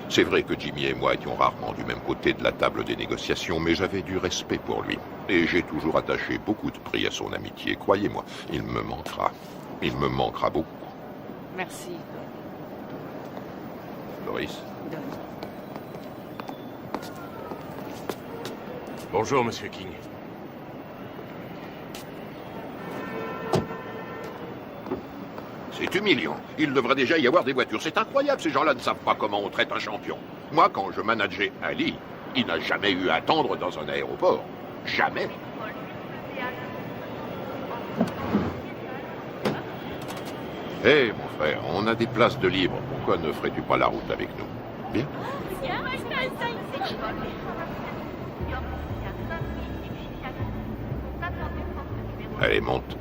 C'est vrai que Jimmy et moi étions rarement du même côté de la table des négociations, mais j'avais du respect pour lui. Et j'ai toujours attaché beaucoup de prix à son amitié. Croyez-moi, il me manquera. Il me manquera beaucoup. Merci. Doris. Bonjour, Monsieur King. C'est humiliant. Il devrait déjà y avoir des voitures. C'est incroyable, ces gens-là ne savent pas comment on traite un champion. Moi, quand je manageais Ali, il n'a jamais eu à attendre dans un aéroport. Jamais. Hé, mon frère, on a des places de libre. Pourquoi ne ferais-tu pas la route avec nous? Bien. Allez, monte.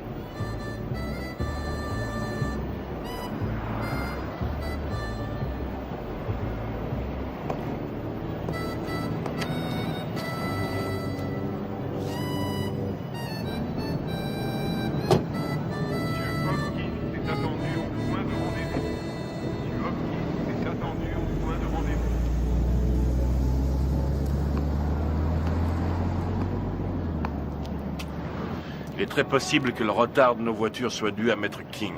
Il est très possible que le retard de nos voitures soit dû à Maître King.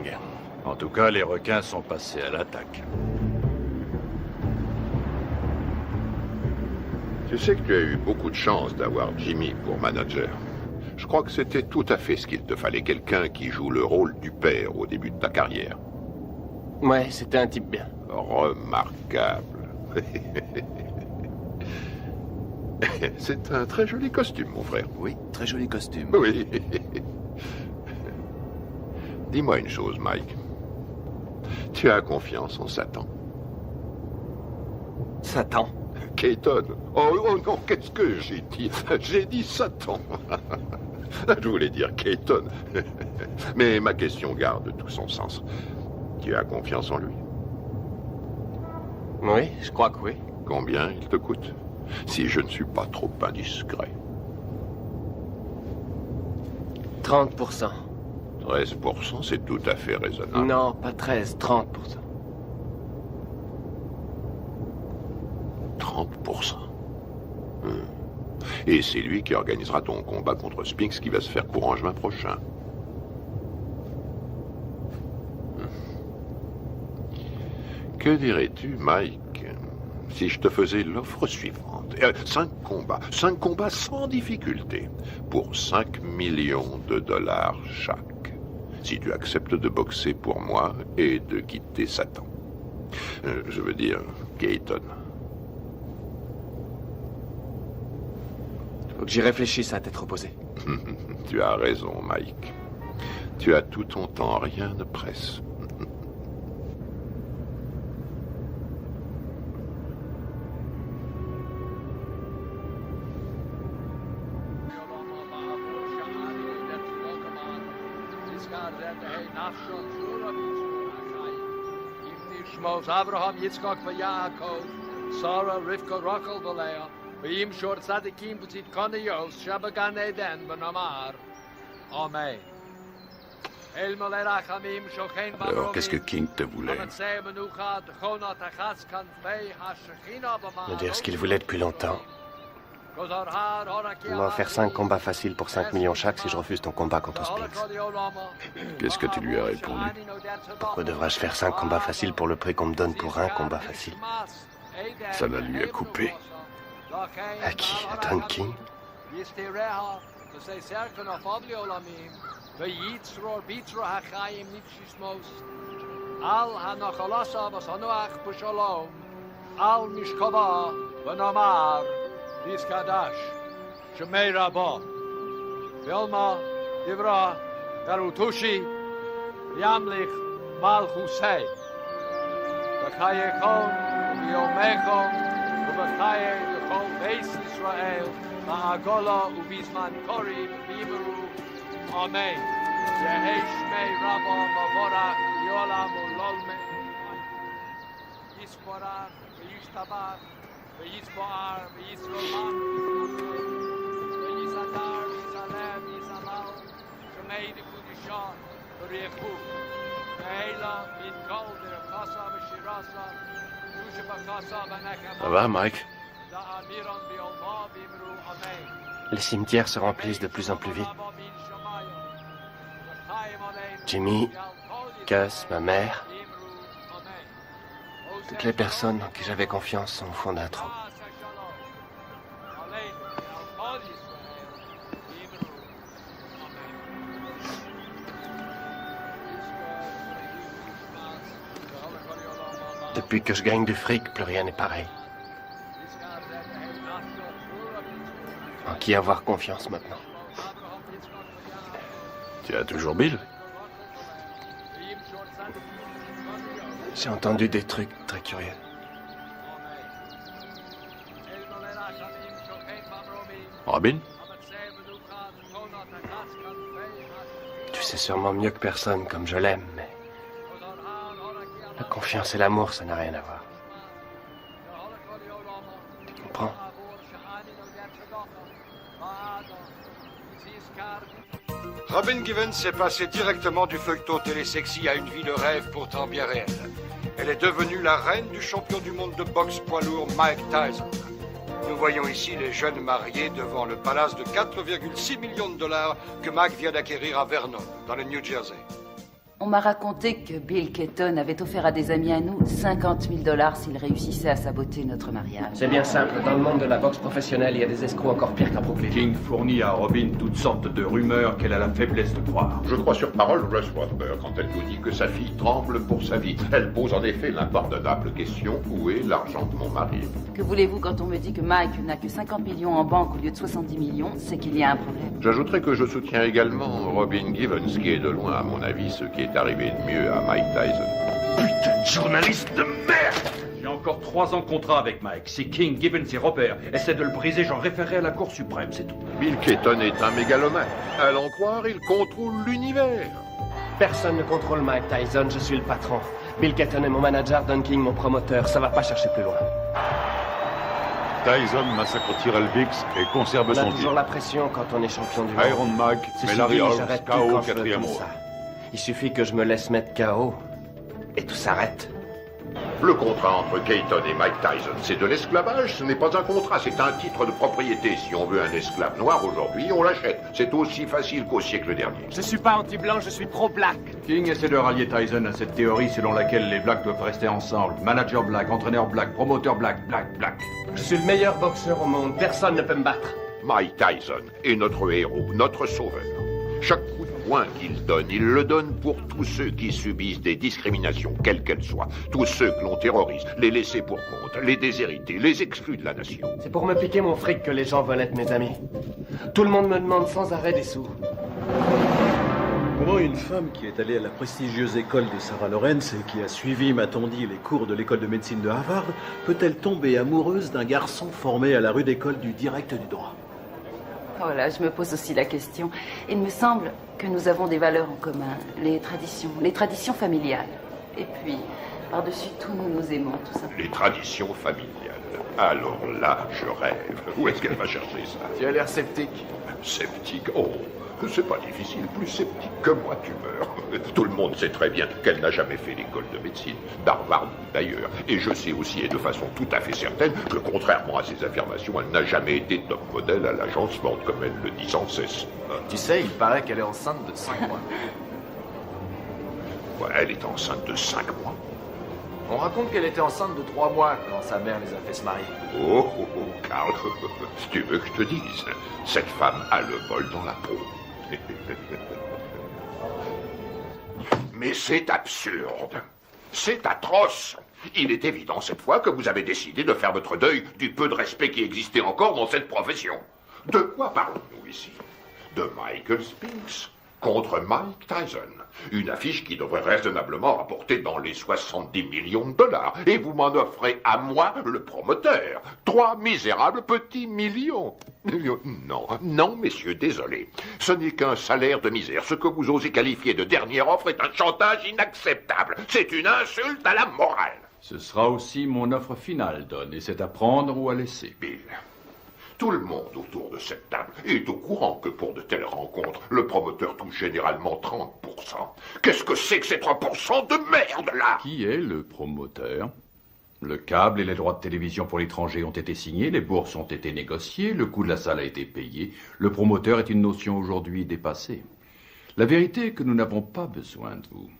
En tout cas, les requins sont passés à l'attaque. Tu sais que tu as eu beaucoup de chance d'avoir Jimmy pour manager. Je crois que c'était tout à fait ce qu'il te fallait, quelqu'un qui joue le rôle du père au début de ta carrière. Ouais, c'était un type bien. Remarquable. C'est un très joli costume, mon frère. Oui, très joli costume. Oui. Dis-moi une chose, Mike. Tu as confiance en Satan? Satan? Keaton. Oh non, qu'est-ce que j'ai dit? J'ai dit Satan. Je voulais dire Keaton. Mais ma question garde tout son sens. Tu as confiance en lui? Oui, je crois que oui. Combien il te coûte? Si je ne suis pas trop indiscret. 30%. 13%, c'est tout à fait raisonnable. Non, pas 13, 30%. 30%. Et c'est lui qui organisera ton combat contre Spinks qui va se faire courant juin prochain. Que dirais-tu, Mike, si je te faisais l'offre suivante? 5 combats sans difficulté, pour 5 millions de dollars chaque. Si tu acceptes de boxer pour moi et de quitter Satan. Je veux dire, Keaton. Faut que j'y réfléchisse à tête reposée. Tu as raison, Mike. Tu as tout ton temps, rien ne presse. Abraham, Yitzchak, Yaakov, Sarah, Rivka, Rachel, Leah, V'yim shor tzadikim v'tzit kaniyos, shabagan eden v'namar. Amen. Alors, qu'est-ce que King te voulait? Me dire ce qu'il voulait depuis longtemps. Il m'a offert 5 combats faciles pour 5 millions chaque si je refuse ton combat contre Spinks. Qu'est-ce que tu lui as répondu? Pourquoi devrais-je faire 5 combats faciles pour le prix qu'on me donne pour un combat facile? Ça la lui a coupé. À qui? À Don King? Ze zerken of Olamim, we Yitzror Bitra Hachayim Nipshismos, Al Hanachalasa was Hanuach Pushalom, Al Mishkova, Vanamar, Diskadash, Shemei Rabba, Vilma, Ivra, Garutushi, Yamlich, Malchusei, Bachayechon, Yomechon, Ubachaye, Yechon, Beis Israel, Ma'agola, Ubizman Kori, Bimeru, Amen. Yehei Shmei Rabba, Mavorach, Yolam, Ulolme, Yisporach, Yishtabach, Yisboar, Yisrolam, Yizadar, Yizalem, Yizalal, Shemei de Kudishah, Rechu, Neila, Minkol, Derechasa, Beshirasa, Yushabakasa, Banekama. Ça va, Mike? Da'amiron, Biolma, Bimru, Amen. Les cimetières se remplissent de plus en plus vite. Jimmy, Gus, ma mère, toutes les personnes en qui j'avais confiance sont au fond d'un trou. Depuis que je gagne du fric, plus rien n'est pareil. En qui avoir confiance maintenant? Tu as toujours Bill? J'ai entendu des trucs très curieux. Robin? Tu sais sûrement mieux que personne comme je l'aime, mais... La confiance et l'amour, ça n'a rien à voir. Tu comprends? Robin Givens est passée directement du feuilleton télésexy à une vie de rêve pourtant bien réelle. Elle est devenue la reine du champion du monde de boxe poids lourd Mike Tyson. Nous voyons ici les jeunes mariés devant le palace de 4,6 millions de dollars que Mike vient d'acquérir à Vernon, dans le New Jersey. On m'a raconté que Bill Keaton avait offert à des amis à nous 50 000 $ s'ils réussissaient à saboter notre mariage. C'est bien simple. Dans le monde de la boxe professionnelle, il y a des escrocs encore pires qu'à Brooklyn. King fournit à Robin toutes sortes de rumeurs qu'elle a la faiblesse de croire. Je crois sur parole Russ Waterberg quand elle nous dit que sa fille tremble pour sa vie. Elle pose en effet l'impardonnable question: où est l'argent de mon mari? Que voulez-vous quand on me dit que Mike n'a que 50 millions en banque au lieu de 70 millions? C'est qu'il y a un problème. J'ajouterai que je soutiens également Robin Givens, qui est de loin, à mon avis, ce qui est arrivé de mieux à Mike Tyson. Putain de journaliste de merde! J'ai encore 3 ans de contrat avec Mike. Si King, Gibbons et Robert essaient de le briser, j'en référerai à la Cour suprême, c'est tout. Bill Keaton est un mégalomane. À l'en croire, il contrôle l'univers. Personne ne contrôle Mike Tyson, je suis le patron. Bill Keaton est mon manager, Don King mon promoteur. Ça va pas chercher plus loin. Tyson massacre Tyrell Biggs et conserve On son a titre. toujours la pression quand on est champion du monde. Iron Mike met Ceci Larry dit, Holmes j'arrête tout KO quand je veux, 4e comme round. ça. Il suffit que je me laisse mettre KO et tout s'arrête. Le contrat entre Keaton et Mike Tyson, c'est de l'esclavage, ce n'est pas un contrat, c'est un titre de propriété. Si on veut un esclave noir aujourd'hui, on l'achète. C'est aussi facile qu'au siècle dernier. Je suis pas anti-blanc, je suis pro-black. King essaie de rallier Tyson à cette théorie selon laquelle les blacks doivent rester ensemble. Manager black, entraîneur black, promoteur black, black. Je suis le meilleur boxeur au monde, personne ne peut me battre. Mike Tyson est notre héros, notre sauveur. Chaque coup de poing qu'il donne, il le donne pour tous ceux qui subissent des discriminations, quelles qu'elles soient. Tous ceux que l'on terrorise, les laissés pour compte, les déshérités, les exclus de la nation. C'est pour me piquer mon fric que les gens veulent être mes amis. Tout le monde me demande sans arrêt des sous. Comment une femme qui est allée à la prestigieuse école de Sarah Lawrence et qui a suivi, m'a-t-on dit, les cours de l'école de médecine de Harvard, peut-elle tomber amoureuse d'un garçon formé à la rude école du direct du droit? Oh là, je me pose aussi la question. Il me semble que nous avons des valeurs en commun. Les traditions familiales. Et puis, par-dessus tout, nous nous aimons, tout simplement. Les traditions familiales. Alors là, je rêve. Où est-ce qu'elle va chercher ça? Tu as l'air sceptique. Sceptique? Oh, c'est pas difficile. Plus sceptique que moi, tu meurs. Tout le monde sait très bien qu'elle n'a jamais fait l'école de médecine, d'Harvard d'ailleurs. Et je sais aussi, et de façon tout à fait certaine, que contrairement à ses affirmations, elle n'a jamais été top modèle à l'agence Ford, comme elle le dit sans cesse. Tu sais, il paraît qu'elle est enceinte de 5 mois. Ouais, elle est enceinte de 5 mois. On raconte qu'elle était enceinte de 3 mois quand sa mère les a fait se marier. Oh, oh, oh, Karl, si tu veux que je te dise, cette femme a le vol dans la peau. Mais c'est absurde. C'est atroce. Il est évident cette fois que vous avez décidé de faire votre deuil du peu de respect qui existait encore dans cette profession. De quoi parlons-nous ici? De Michael Spinks contre Mike Tyson. Une affiche qui devrait raisonnablement rapporter dans les 70 millions de dollars. Et vous m'en offrez à moi, le promoteur, 3 misérables petits millions. Non, non, messieurs, désolé. Ce n'est qu'un salaire de misère. Ce que vous osez qualifier de dernière offre est un chantage inacceptable. C'est une insulte à la morale. Ce sera aussi mon offre finale, Don, et c'est à prendre ou à laisser. Bill, tout le monde autour de cette table est au courant que pour de telles rencontres, le promoteur touche généralement 30%. Qu'est-ce que c'est que ces 3% de merde, là? Qui est le promoteur? Le câble et les droits de télévision pour l'étranger ont été signés, les bourses ont été négociées, le coût de la salle a été payé. Le promoteur est une notion aujourd'hui dépassée. La vérité est que nous n'avons pas besoin de vous.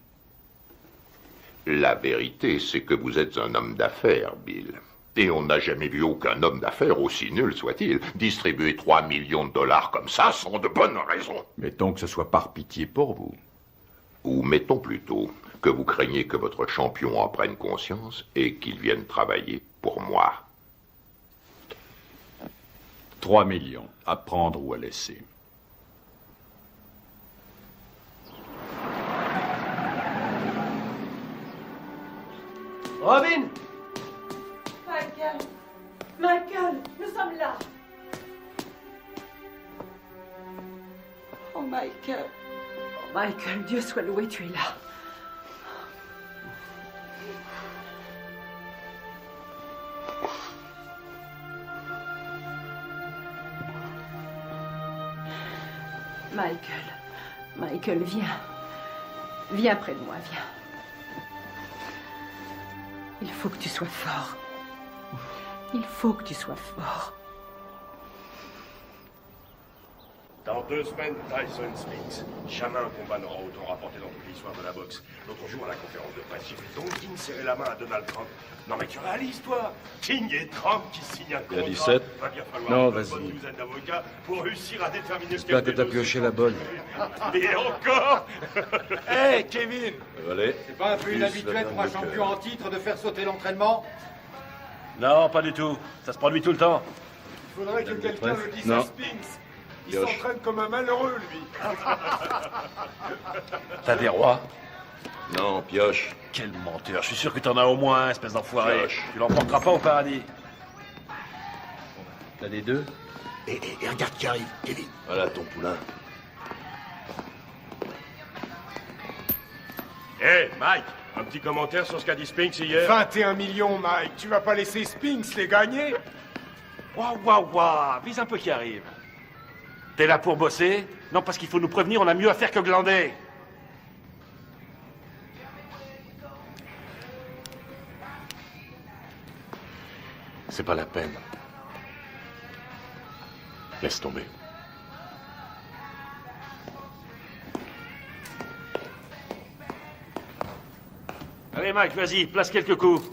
La vérité, c'est que vous êtes un homme d'affaires, Bill. Et on n'a jamais vu aucun homme d'affaires, aussi nul soit-il, distribuer 3 millions de dollars comme ça sans de bonnes raisons. Mettons que ce soit par pitié pour vous. Ou mettons plutôt que vous craignez que votre champion en prenne conscience et qu'il vienne travailler pour moi. 3 millions, à prendre ou à laisser. Robin! Michael! Michael, nous sommes là! Oh, Michael! Oh, Michael, Dieu soit loué, tu es là! Michael, viens. Viens près de moi, viens. Il faut que tu sois fort. Il faut que tu sois fort. Dans 2 semaines, Tyson Spinks. Jamais un combat n'aura autant rapporté dans toute l'histoire de la boxe. L'autre jour, à la conférence de presse, j'ai vu Don King serrer la main à Donald Trump. Non mais tu réalises, toi? King et Trump qui signent un contrat. Il y a 17. Va bien falloir Non, une vas-y. bonne douzaine d'avocats pour réussir à déterminer ce J'espère que t'as pioché la bonne. Et encore. Hé, Kevin! Allez. C'est pas un peu inhabituel pour un champion en titre de faire sauter l'entraînement? Non, pas du tout. Ça se produit tout le temps. Il faudrait que quelqu'un le dise Non. à Spinks. Il Pioche. s'entraîne comme un malheureux, lui. T'as des rois? Non, pioche. Quel menteur. Je suis sûr que t'en as au moins un, espèce d'enfoiré. Pioche. Tu l'emporteras pas au paradis. T'as des deux? Et regarde qui arrive, Kevin. Voilà ton poulain. Hé, Mike, un petit commentaire sur ce qu'a dit Spinks hier? 21 millions, Mike. Tu vas pas laisser Spinks les gagner? Waouh, vise un peu qui arrive. T'es là pour bosser? Non, parce qu'il faut nous prévenir, on a mieux à faire que glander. C'est pas la peine. Laisse tomber. Allez, Mike, vas-y, place quelques coups.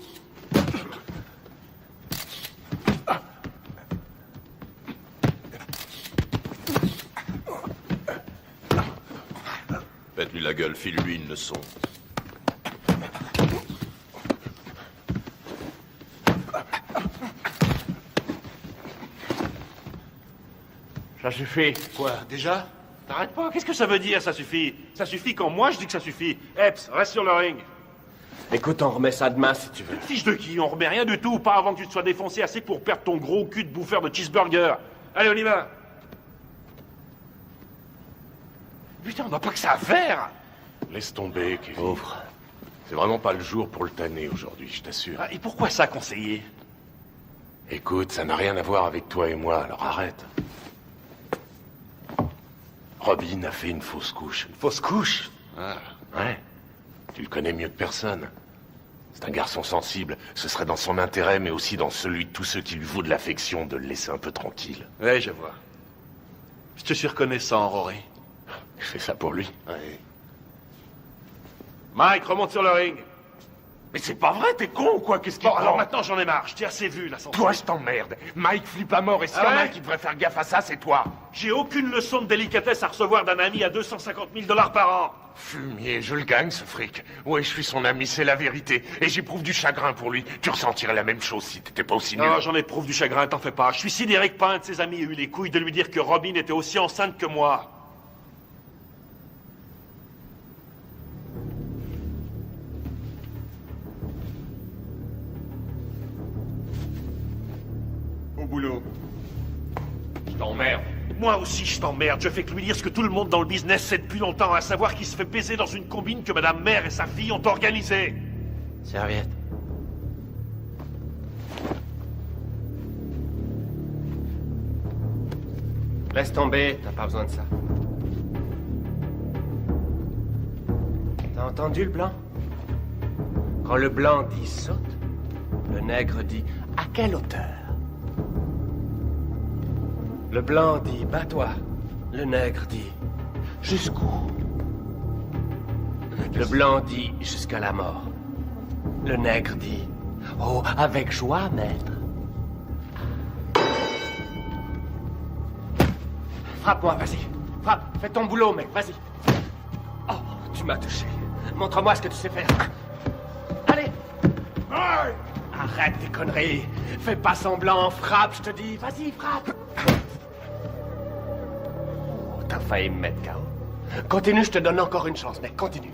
Pète-lui la gueule, file-lui une leçon. Ça suffit. Quoi, déjà? T'arrêtes pas, qu'est-ce que ça veut dire, ça suffit? Ça suffit quand moi je dis que ça suffit. Epps, reste sur le ring. Écoute, on remet ça demain si tu veux. Fiche de qui? On remet rien du tout, pas avant que tu te sois défoncé assez pour perdre ton gros cul de bouffeur de cheeseburger. Allez, on y va. Putain, on n'a pas que ça à faire. Laisse tomber, Kevin. Pauvre. C'est vraiment pas le jour pour le tanner aujourd'hui, je t'assure. Ah, et pourquoi ça, conseiller? Écoute, ça n'a rien à voir avec toi et moi, alors arrête. Robin a fait une fausse couche. Une fausse couche? Ah, ouais. Tu le connais mieux que personne. C'est un garçon sensible. Ce serait dans son intérêt, mais aussi dans celui de tous ceux qui lui vouent de l'affection, de le laisser un peu tranquille. Ouais, je vois. Je te suis reconnaissant, Rory. Je fais ça pour lui. Ouais. Mike, remonte sur le ring. Mais c'est pas vrai, t'es con ou quoi? Qu'est-ce qui Bon, te alors prend? maintenant j'en ai marre, je t'ai assez vu, la santé. Toi, je t'emmerde. Mike flippe à mort et s'il y en a un qui devrait faire gaffe à ça, c'est toi. J'ai aucune leçon de délicatesse à recevoir d'un ami à 250 000 $ par an. Fumier, je le gagne, ce fric. Ouais, je suis son ami, c'est la vérité. Et j'éprouve du chagrin pour lui. Tu ressentirais la même chose si t'étais pas aussi nul. Non, j'en éprouve du chagrin, t'en fais pas. Je suis sidéré que pas un de ses amis ait eu les couilles de lui dire que Robin était aussi enceinte que moi. Au boulot. Je t'emmerde. Moi aussi, je t'emmerde. Je fais que lui dire ce que tout le monde dans le business sait depuis longtemps, à savoir qu'il se fait baiser dans une combine que Madame Mère et sa fille ont organisée. Serviette. Laisse tomber, t'as pas besoin de ça. T'as entendu le blanc? Quand le blanc dit saute, le nègre dit à quelle hauteur? Le blanc dit bats-toi, le nègre dit jusqu'où? Le blanc dit jusqu'à la mort. Le nègre dit oh, avec joie, maître. Frappe-moi, vas-y. Frappe, fais ton boulot, mec, vas-y. Oh, tu m'as touché. Montre-moi ce que tu sais faire. Allez. Arrête tes conneries. Fais pas semblant, frappe, je te dis. Vas-y, frappe. Oh, t'as failli me mettre KO. Continue, je te donne encore une chance, mec, continue.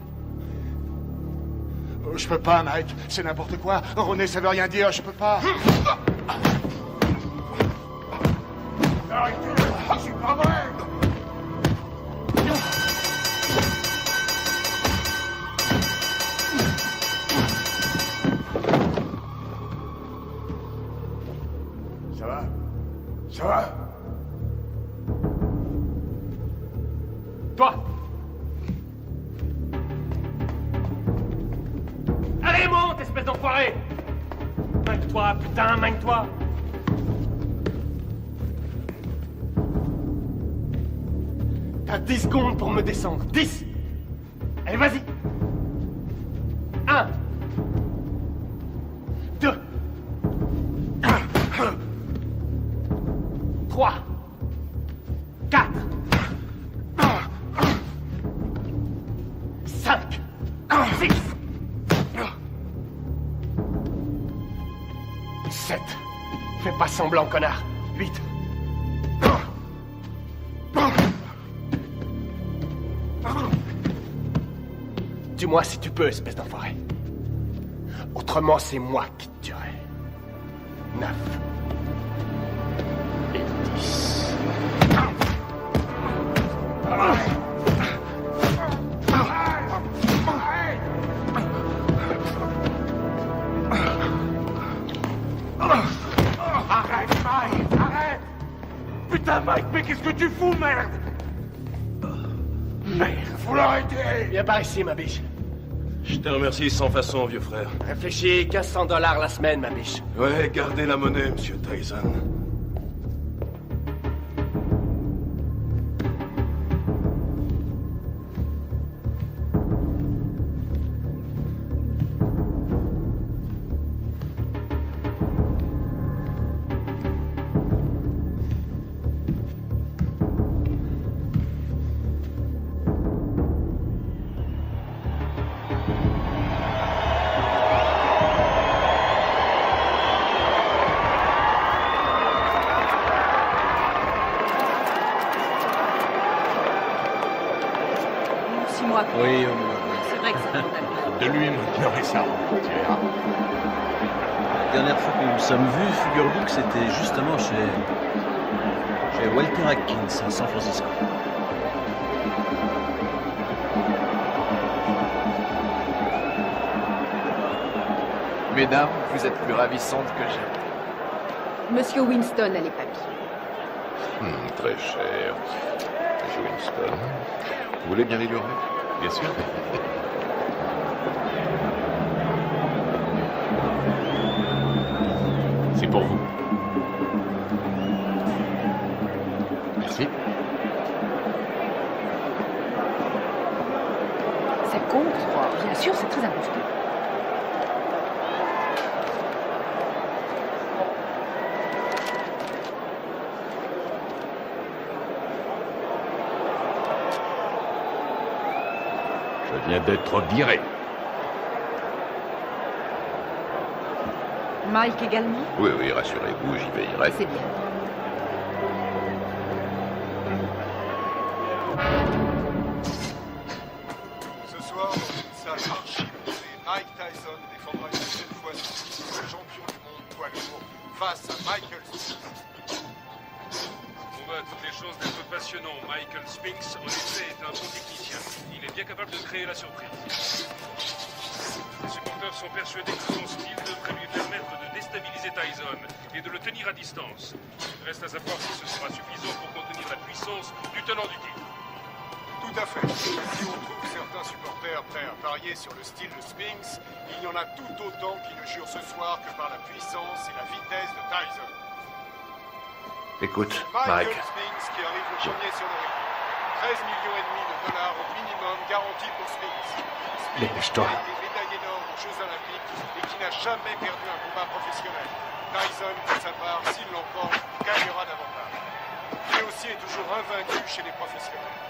Je peux pas, Mike. C'est n'importe quoi. René, ça veut rien dire. Je peux pas. Arrêtez, c'est pas vrai. Ça va? Ça va? Toi! Allez, monte, espèce d'enfoiré! Manque-toi, putain, manque-toi! T'as 10 secondes pour me descendre. 10! Allez, vas-y! 1 2 3 4 5 6 7 Fais pas semblant, connard. 8 Dis-moi si tu peux, espèce d'enfoiré. Autrement, c'est moi qui te tuerai. 9 et 10. Arrête, Mike, arrête. Putain, Mike, mais qu'est-ce que tu fous, merde? Merde, faut l'arrêter. Viens par ici, ma biche. Je te remercie sans façon, vieux frère. Réfléchis, 1500 $ la semaine, ma biche. Ouais, gardez la monnaie, monsieur Tyson. Oui, C'est vrai que ça condamne. De lui maintenant et ça. Tu verras. la dernière fois que nous nous sommes vus, figure-vous que c'était justement chez Walter Atkins, à San Francisco. Mesdames, vous êtes plus ravissantes que jamais. Monsieur Winston a les papiers. Très cher. Monsieur Winston. Vous voulez bien l'ignorer? Bien sûr. C'est pour vous. Merci. Ça compte? Bien sûr, c'est très important. Je viens d'être viré. Mike également? Oui, rassurez-vous, j'y veillerai. C'est bien. Ce soir, dans une salle archi-bondée, Mike Tyson défendra une nouvelle fois son titre de champion du monde poids lourd face à Michael Spinks. On voit à toutes les chances d'être passionnant. Michael Spinks, en effet, est un bon technicien. Il est bien capable de créer la surprise. Les supporters sont persuadés que son style devrait lui permettre de déstabiliser Tyson et de le tenir à distance. Reste à savoir si ce sera suffisant pour contenir la puissance du tenant du titre. Tout à fait. Si on trouve certains supporters prêts à parier sur le style de Spinks, il y en a tout autant qui ne jurent ce soir que par la puissance et la vitesse de Tyson. Écoute, Michael Mike. Spinks qui arrive le premier sur le ring. 13,5 millions de dollars au minimum garantis pour Spinks. Dépêche-toi. Qui a été médaillé d'or aux Jeux Olympiques et qui n'a jamais perdu un combat professionnel. Tyson, pour sa part, s'il l'emporte, gagnera davantage. Lui aussi est toujours invaincu chez les professionnels.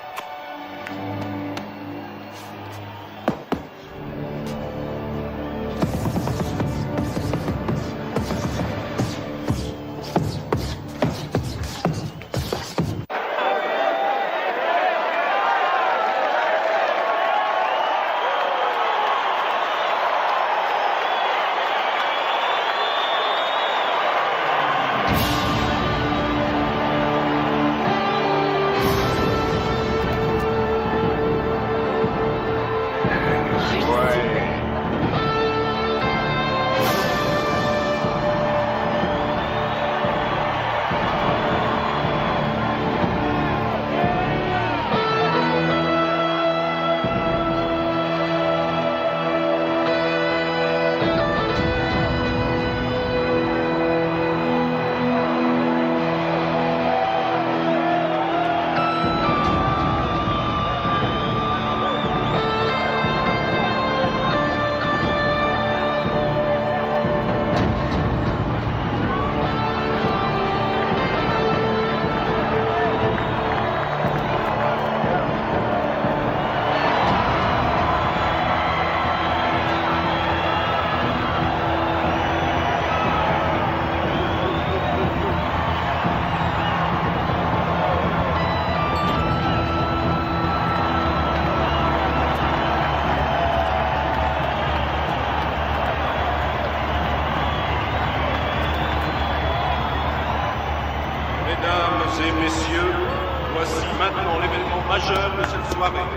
Mesdames et messieurs, voici maintenant l'événement majeur de cette soirée.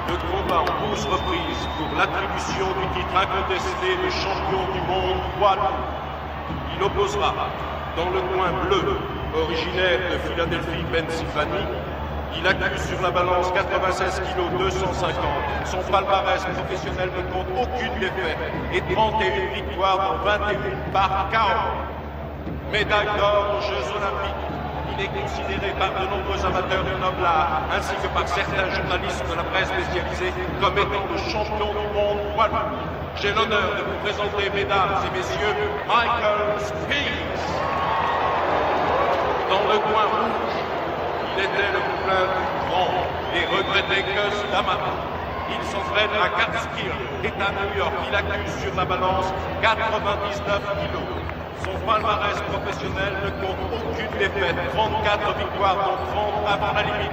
Le combat en 12 reprises pour l'attribution du titre incontesté de champion du monde poids lourd. Il opposera, dans le coin bleu, originaire de Philadelphie, Pennsylvanie, il accuse sur la balance 96 kg 250. Son palmarès professionnel ne compte aucune défaite et 31 victoires dans 21 par KO. Médaille d'or aux Jeux Olympiques. Il est considéré par de nombreux amateurs du noble art, ainsi que par certains journalistes de la presse spécialisée, comme étant le champion du monde poids lourd. J'ai l'honneur de vous présenter, mesdames et messieurs, Michael Spinks. Dans le coin rouge, il était le poulain du grand et regretté Gus D'Amato. Il s'entraîne à Catskill, État New York. Il accuse sur la balance 99 kilos. Son palmarès professionnel ne compte aucune défaite, 34 victoires, dont 30 avant la limite.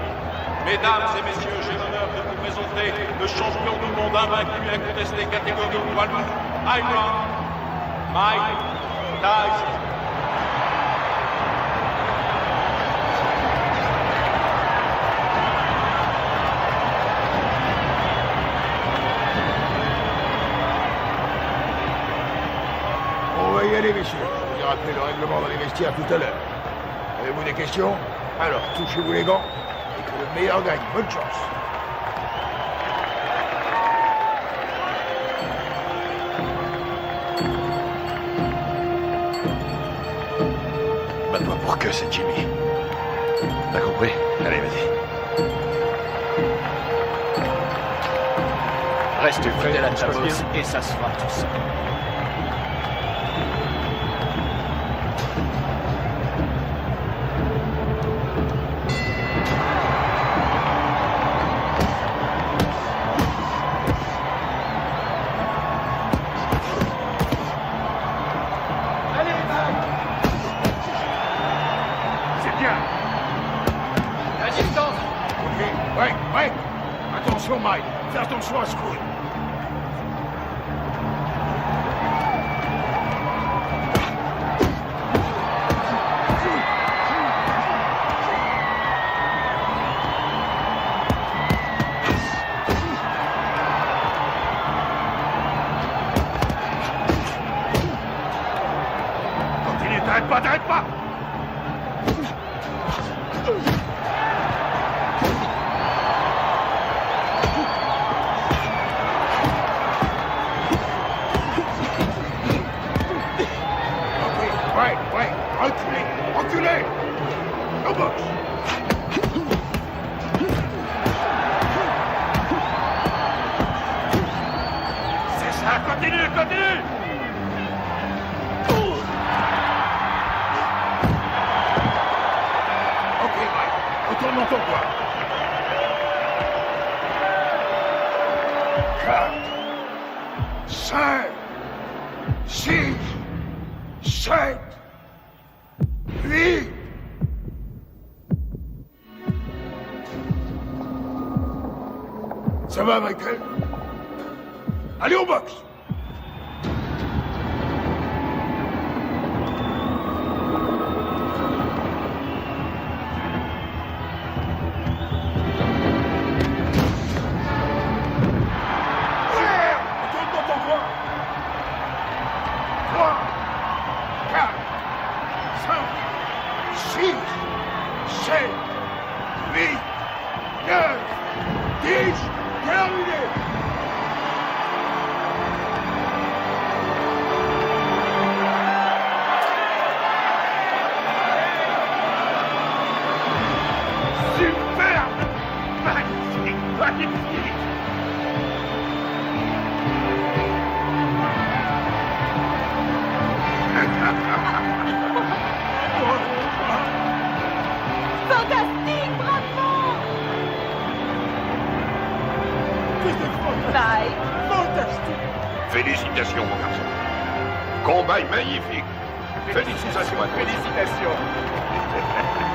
Mesdames et messieurs, j'ai l'honneur de vous présenter le champion du monde invaincu incontesté catégorie poids lourd, Iron Mike Tyson. On va y aller, messieurs. Je vous ai rappelé le règlement dans les vestiaires tout à l'heure. Avez-vous des questions? Alors, touchez-vous les gants et que le meilleur gagne. Bonne chance. Bats-toi pour que c'est Jimmy. T'as compris? Allez, vas-y. Reste fidèle à ta bosse et ça se fera tout seul. Mike. Fais attention à ce coup. Continue, t'arrêtes pas, t'arrêtes pas! Ouais, reculez, reculez! Au box! C'est ça, continue, continue! Ok, Mike, retourne dans ton coin. 4, 5, 6, 7, 8. Ça va, Michael? Allez au box! Retourne dans ton coin! 3, 4, 5, 6, 7, 8, 9, 10, terminé! Superbe! Magnifique, magnifique! Fantastique, bravo! Mike, fantastique! Félicitations, mon garçon. Combat magnifique. Félicitations à toi. Félicitations!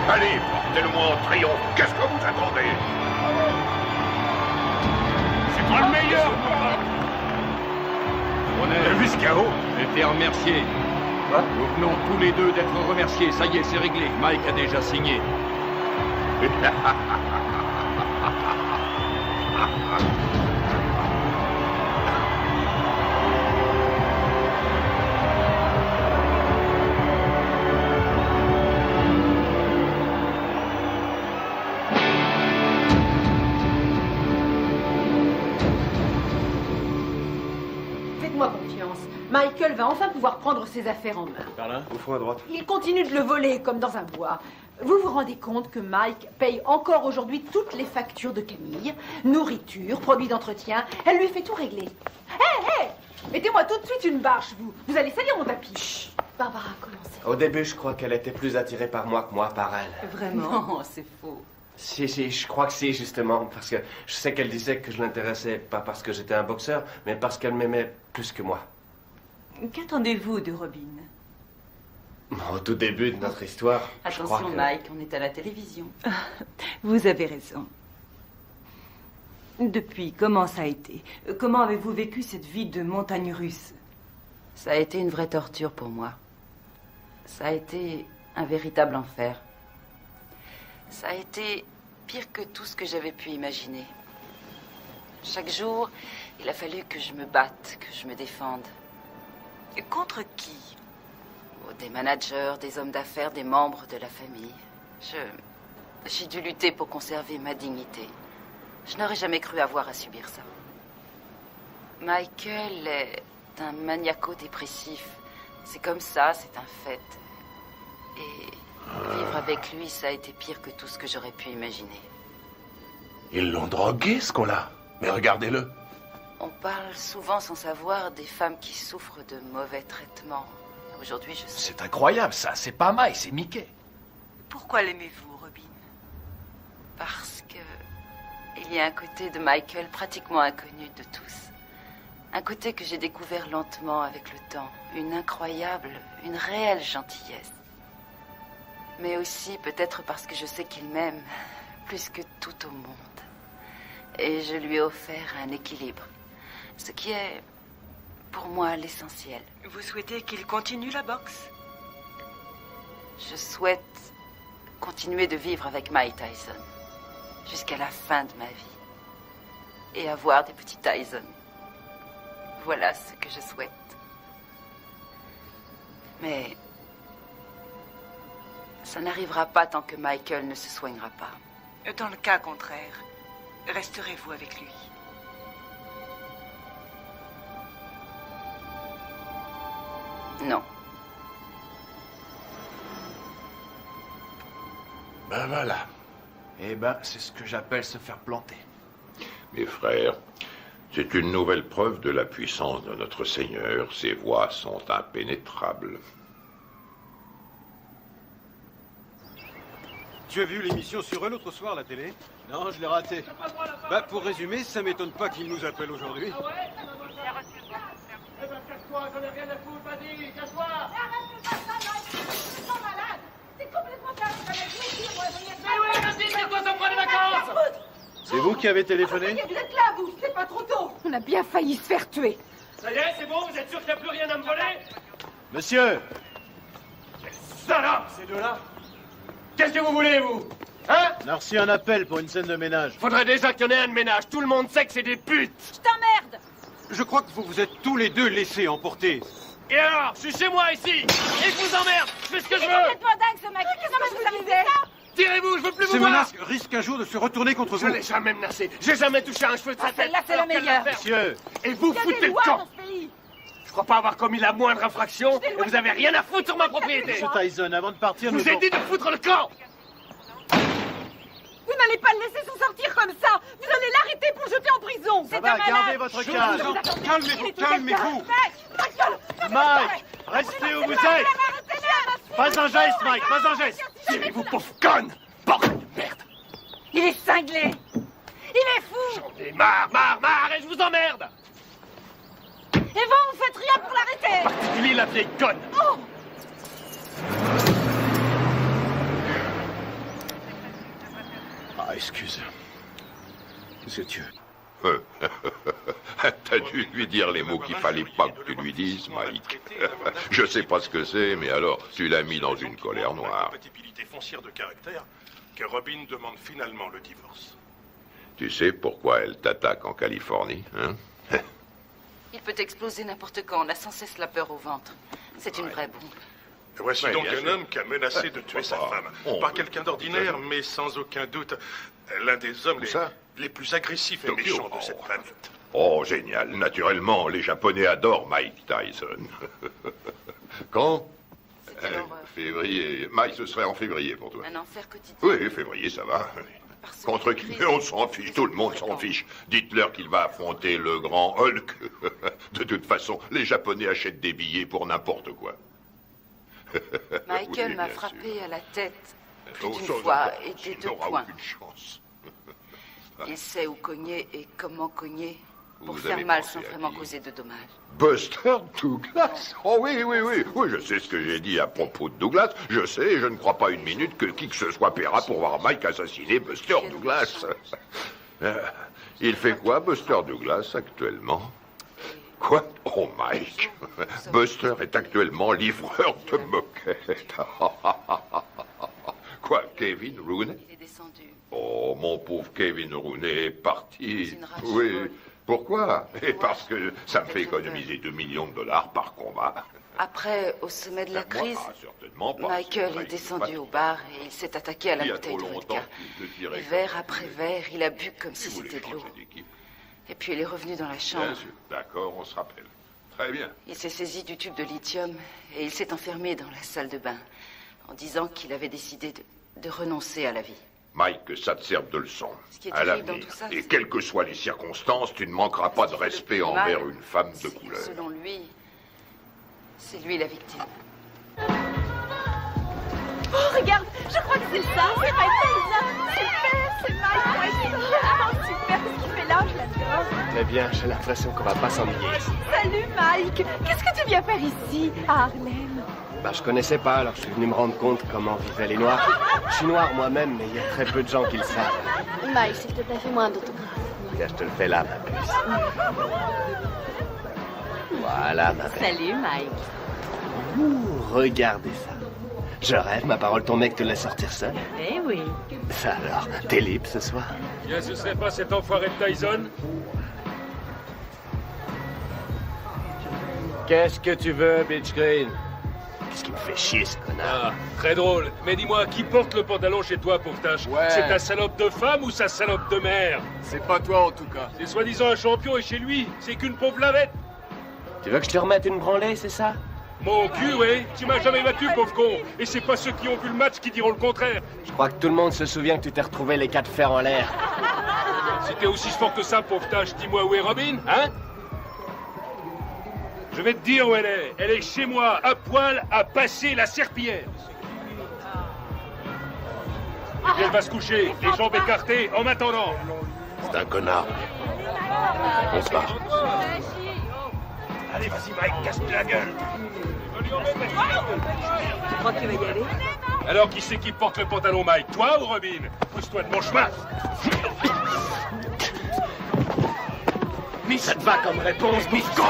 Allez, portez-le-moi en triomphe. Qu'est-ce que vous attendez? C'est pas le meilleur, papa! On a vu ce chaos. Été remercié. Nous venons tous les deux d'être remerciés. Ça y est, c'est réglé. Mike a déjà signé. Faites-moi confiance. Michael va enfin pouvoir prendre ses affaires en main. Par là, au fond à droite. Il continue de le voler comme dans un bois. Vous vous rendez compte que Mike paye encore aujourd'hui toutes les factures de Camille, nourriture, produits d'entretien. Elle lui fait tout régler. Hé, mettez-moi tout de suite une bâche, vous. Vous allez salir mon tapis. Chut. Barbara, commencez. Au début, je crois qu'elle était plus attirée par moi que moi par elle. Vraiment? Non, c'est faux. Si, je crois que si, justement, parce que je sais qu'elle disait que je l'intéressais pas parce que j'étais un boxeur, mais parce qu'elle m'aimait plus que moi. Qu'attendez-vous de Robin? Au tout début de notre histoire, je crois Attention, que... Mike, on est à la télévision. Vous avez raison. Depuis, comment ça a été? Comment avez-vous vécu cette vie de montagne russe? Ça a été une vraie torture pour moi. Ça a été un véritable enfer. Ça a été pire que tout ce que j'avais pu imaginer. Chaque jour, il a fallu que je me batte, que je me défende. Et contre qui? Des managers, des hommes d'affaires, des membres de la famille. J'ai dû lutter pour conserver ma dignité. Je n'aurais jamais cru avoir à subir ça. Michael est un maniaco-dépressif. C'est comme ça, c'est un fait. Et vivre avec lui, ça a été pire que tout ce que j'aurais pu imaginer. Ils l'ont drogué, ce qu'on-là. Mais regardez-le. On parle souvent sans savoir des femmes qui souffrent de mauvais traitements. Aujourd'hui, je sais. C'est incroyable, ça. C'est pas Mike, c'est Mickey. Pourquoi l'aimez-vous, Robin? Parce que il y a un côté de Michael pratiquement inconnu de tous. Un côté que j'ai découvert lentement avec le temps. Une incroyable, une réelle gentillesse. Mais aussi peut-être parce que je sais qu'il m'aime plus que tout au monde. Et je lui ai offert un équilibre. Ce qui est, pour moi, l'essentiel. Vous souhaitez qu'il continue la boxe? Je souhaite continuer de vivre avec Mike Tyson. Jusqu'à la fin de ma vie. Et avoir des petits Tyson. Voilà ce que je souhaite. Mais ça n'arrivera pas tant que Michael ne se soignera pas. Dans le cas contraire, resterez-vous avec lui? Non. Ben voilà. Eh ben, c'est ce que j'appelle se faire planter. Mes frères, c'est une nouvelle preuve de la puissance de notre Seigneur. Ses voies sont impénétrables. Tu as vu l'émission sur eux l'autre soir, la télé? Non, je l'ai raté. Bah, pour résumer, ça m'étonne pas qu'ils nous appellent aujourd'hui. Ah ouais? Eh ben, casse-toi, j'en ai rien à foutre, vas-y, casse-toi! Arrête de faire ça, Mike! Tu es malade! C'est complètement dingue! Mais oui, vas-y, c'est quoi, ça prend des vacances? C'est vous qui avez téléphoné? Vous êtes là, vous! C'est pas trop tôt! On a bien failli se faire tuer! Ça y est, c'est bon, vous êtes sûr qu'il n'y a plus rien à me voler? Monsieur! Quelle salope, ces deux-là! Qu'est-ce que vous voulez, vous? Hein? On a reçu un appel pour une scène de ménage. Faudrait déjà qu'il y en ait un de ménage. Tout le monde sait que c'est des putes! Je t'emmerde! Je crois que vous vous êtes tous les deux laissés emporter. Et alors? Je suis chez moi, ici! Et je vous emmerde! Je fais ce que je veux! C'est complètement dingue, ce mec! Qu'est-ce que vous avez fait? Tirez-vous, je veux plus vous Ces voir! menaces risquent un jour de se retourner contre vous. Je l'ai jamais menacé. J'ai jamais touché un cheveu de sa tête. Celle-là, c'est la meilleure. Monsieur! Et vous foutez le camp! Je crois pas avoir commis la moindre infraction et vous avez rien à foutre sur ma propriété! Monsieur Tyson, avant de partir, Je vous ai dit de foutre le camp! Vous n'allez pas le laisser s'en sortir comme ça! Vous allez l'arrêter pour le jeter en prison! Ça va, gardez votre calme! Calmez-vous, calmez-vous! Mike, restez où vous êtes! Pas un geste, Mike, pas un geste! Tirez-vous, pauvre conne! Bordel de merde! Il est cinglé! Il est fou! J'en ai marre, et je vous emmerde! Eva, vous faites rien pour l'arrêter! Particulier la vieille conne! Oh! Ah, excuse. C'est Dieu. T'as dû lui dire les mots qu'il fallait pas que tu lui dises, Mike. Je sais pas ce que c'est, mais alors, tu l'as mis dans une colère noire. Compatibilité foncière de caractère que Robin demande finalement le divorce. Tu sais pourquoi elle t'attaque en Californie, hein? Il peut exploser n'importe quand. On a sans cesse la peur au ventre. C'est une vraie bombe. Voici Ouais, donc bien un sûr. homme qui a menacé de tuer sa femme. Pas quelqu'un d'ordinaire, mais sans aucun doute l'un des hommes les plus agressifs et méchants de cette planète. Oh, génial. Naturellement, les Japonais adorent Mike Tyson. Quand? Février. Mike, ce serait en février pour toi. Un enfer quotidien. Oui, février, ça va. Contre qui? Mais on s'en fiche, tout le monde s'en fiche. Dites-leur qu'il va affronter le grand Hulk. De toute façon, les Japonais achètent des billets pour n'importe quoi. Michael Oui, m'a bien frappé sûr. à la tête plus Oh, d'une ça, fois d'accord. et des Tu deux n'auras points. aucune chance. Il sait où cogner et comment cogner pour Vous faire avez mal pensé sans à vraiment qui? causer de dommages. Buster Douglas? Oh oui, oui, oui. Oui, je sais ce que j'ai dit à propos de Douglas. Je sais, et je ne crois pas une minute que qui que ce soit paiera pour voir Mike assassiner Buster Douglas. Il fait quoi, Buster Douglas, actuellement? Quoi? Oh, Mike. Buster est actuellement livreur de moquettes. Quoi, Kevin Rooney? Il est descendu. Oh, mon pauvre Kevin Rooney est parti. C'est une rage Oui. folle. Pourquoi? Et parce que ça me fait économiser 2 millions de dollars par combat. Après, au sommet de la Moi, crise, certainement pas. Michael Mike, est descendu au bar et il s'est attaqué à la Il y a bouteille trop de longtemps vodka. qu'il te tirait Et comme verre ça. après verre, il a bu comme si Il voulait c'était de l'eau. changer d'équipe. Et puis il est revenu dans la chambre. Bien sûr. D'accord, on se rappelle. Très bien. Il s'est saisi du tube de lithium et il s'est enfermé dans la salle de bain en disant qu'il avait décidé de renoncer à la vie. Mike, que ça te serve de leçon. Ce qui est À terrible l'avenir. dans tout ça, Et c'est- quelles que soient les circonstances, tu ne manqueras pas de respect mal, envers une femme de c'est que, couleur. selon lui, c'est lui la victime. Oh, regarde, je crois que c'est ça. C'est Mike Tyson. Super, c'est Mike. Ouais, génial. Super, ce qu'il fait là, je l'adore. Très bien, j'ai l'impression qu'on va pas s'ennuyer ici. Salut, Mike. Qu'est-ce que tu viens faire ici, à Harlem? Bah, je connaissais pas, alors je suis venu me rendre compte comment vivaient les Noirs. Je suis noir moi-même, mais il y a très peu de gens qui le savent. Mike, s'il te plaît, fais-moi un autographe. Tiens, je te le fais là, ma puce. Voilà, ma belle. Salut, Mike. Ouh, regardez ça. Je rêve, ma parole, ton mec te laisse sortir seul. Eh oui. Ça alors, t'es libre ce soir? Bien, ce serait pas cet enfoiré de Tyson? Qu'est-ce que tu veux, Bitch Green? Qu'est-ce qui me fait chier, ce connard? Ah, très drôle. Mais dis-moi, qui porte le pantalon chez toi, pauvretage? Ouais. C'est ta salope de femme ou sa salope de mère? C'est pas toi, en tout cas. C'est soi-disant un champion et chez lui, c'est qu'une pauvre lavette. Tu veux que je te remette une branlée, c'est ça? Mon cul, ouais. Tu m'as jamais battu, pauvre con. Et c'est pas ceux qui ont vu le match qui diront le contraire. Je crois que tout le monde se souvient que tu t'es retrouvé les 4 fers en l'air. Si t'es aussi fort que ça, pauvretage, dis-moi où est Robin, hein? Je vais te dire où elle est. Elle est chez moi, à poil, à passer la serpillière. Et puis elle va se coucher, les jambes écartées, en m'attendant. C'est un connard. On se barre. Allez, vas-y, Mike, casse-lui la gueule. Tu crois qu'il va y aller? Alors, qui c'est qui porte le pantalon, Mike? Toi ou Robin? Pousse-toi de mon chemin. Mais ça te va comme réponse, bif con!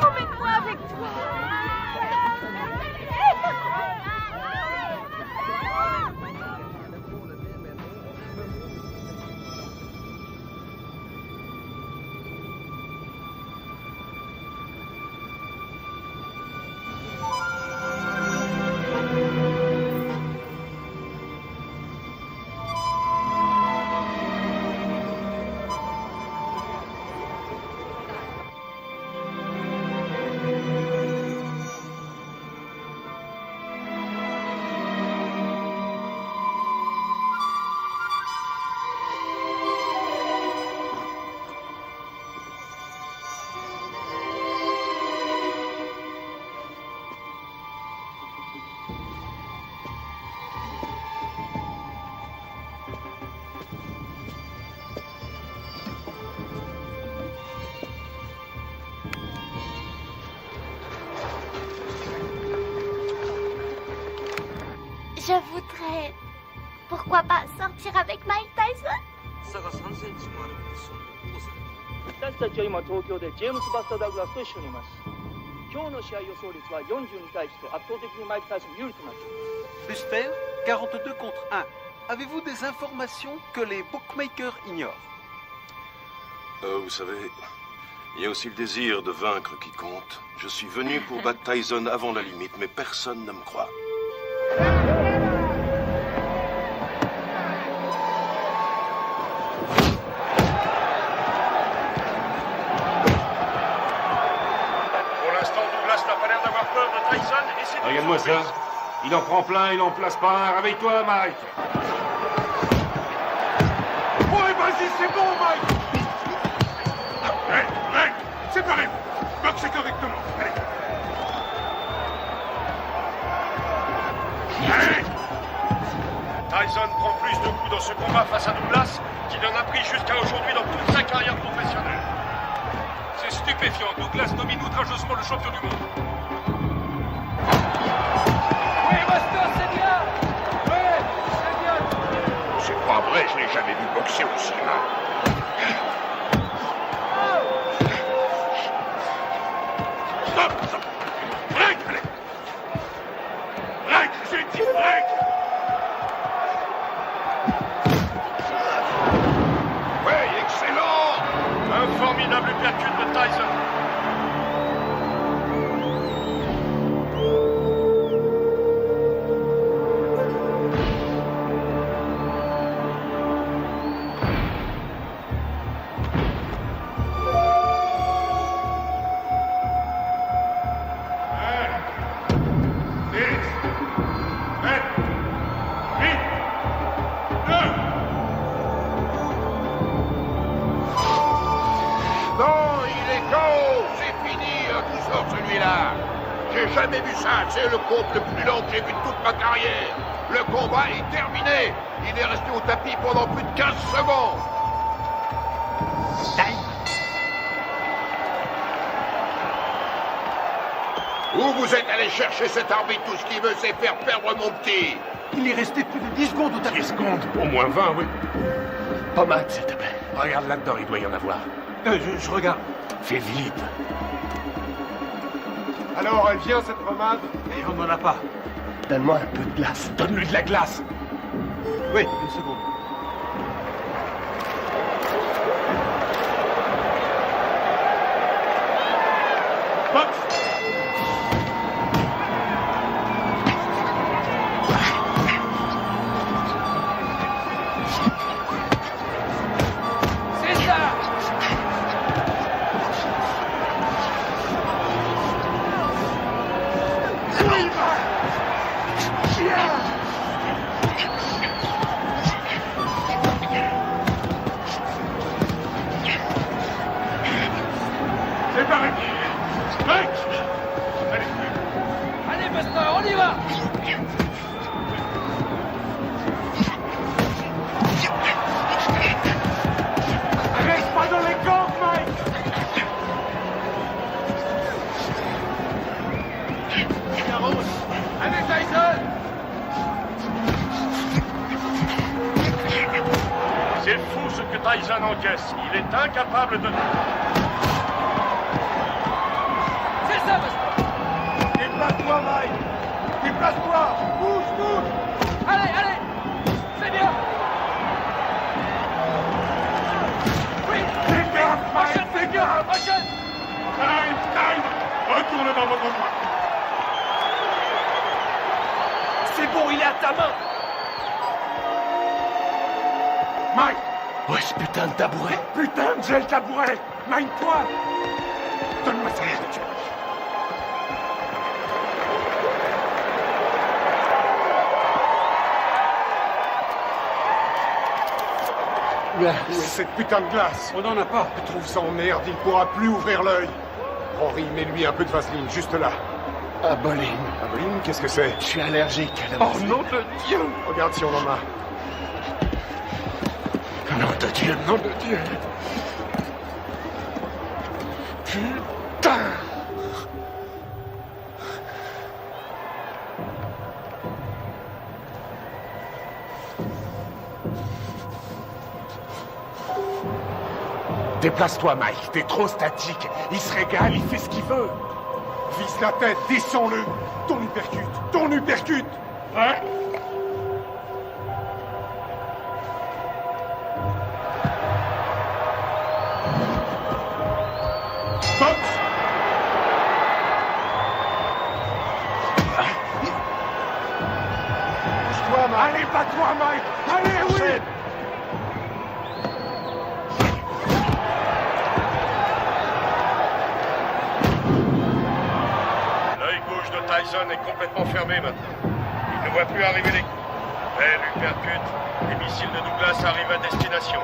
Emmène-moi avec toi. Je voudrais... Pourquoi pas sortir avec Mike Tyson? 差が3センチもあるんですよ。私たちは今東京でジェームス・バスター・ダグラスと一緒にいます。今日の試合予想率は40に対して圧倒的にマイク・タイソン有利となっています。 Buster, 42 contre 1. Avez-vous des informations que les bookmakers ignorent? Vous savez, il y a aussi le désir de vaincre qui compte. Je suis venu pour battre Tyson avant la limite, mais personne ne me croit. Pour l'instant, Douglas n'a pas l'air d'avoir peur de Tyson et c'est... Regarde-moi ça. Il en prend plein, il en place pas un. Réveille-toi, Mike. Ouais, vas-y, c'est bon, Mike. Hey, Mike, séparez-vous. Boxez correctement. Allez. Allez. Tyson prend plus de coups dans ce combat face à Douglas qu'il en a pris jusqu'à aujourd'hui dans toute sa carrière professionnelle. C'est stupéfiant. Douglas domine outrageusement le champion du monde. Oui, Buster, c'est bien. Ouais, c'est bien. C'est pas vrai, je l'ai jamais vu boxer aussi mal. Stop, stop. Break, allez. Break, j'ai dit break. Ouais, excellent. Un formidable percute de Tyson. Non, il est KO. C'est fini, tout sort celui-là. J'ai jamais vu ça. C'est le combat le plus long que j'ai vu de toute ma carrière. Le combat est terminé. Il est resté au tapis pendant plus de 15 secondes. Où vous êtes allé chercher cet arbitre? Tout ce qu'il veut, c'est faire perdre mon petit. Il est resté plus de 10 secondes au tapis. 10 secondes? Au moins 20, oui. Pommade, s'il te plaît. Regarde là-dedans, il doit y en avoir. Je regarde. Fais vite. Alors, elle vient, cette pommade? Et on n'en a pas. Donne-moi un peu de glace. Donne-lui de la glace. Oui, une seconde. C'est pareil. Mec! Allez, Buster, on y va! Reste pas dans les cordes, Mike! Allez, Tyson! C'est fou ce que Tyson encaisse. Il est incapable de... C'est ça, Buster! Déplace-toi, Mike! Déplace-toi! Bouge, bouge! Allez, allez! C'est bien! Oui! Fais gaffe, Mike! Fais gaffe! Prochaine! Time! Retourne dans votre coin! C'est bon, il est à ta main! Mike! Ouais, ce putain de tabouret. Putain, j'ai le tabouret! Mine-toi! Donne-moi ça, tu. Où est cette putain de glace? On n'en a pas. Je trouve ça en merde, il pourra plus ouvrir l'œil. Henri, mets-lui un peu de vaseline, juste là. Aboline. Aboline, qu'est-ce que c'est? Je suis allergique à la Oh vaseline. nom de Dieu! Regarde si on en a. Nom de Dieu, nom de Dieu. Putain! Déplace-toi, Mike. T'es trop statique. Il se régale, il fait ce qu'il veut. Vise la tête, descends-le! Ton uppercut! Ton uppercut! Hein? Boxe! Bouge-toi, Mike! Allez, bats-toi, Mike! Allez, oui! L'œil gauche de Tyson est complètement fermé maintenant. Il ne voit plus arriver les coups. Belle uppercut. Les missiles de Douglas arrivent à destination.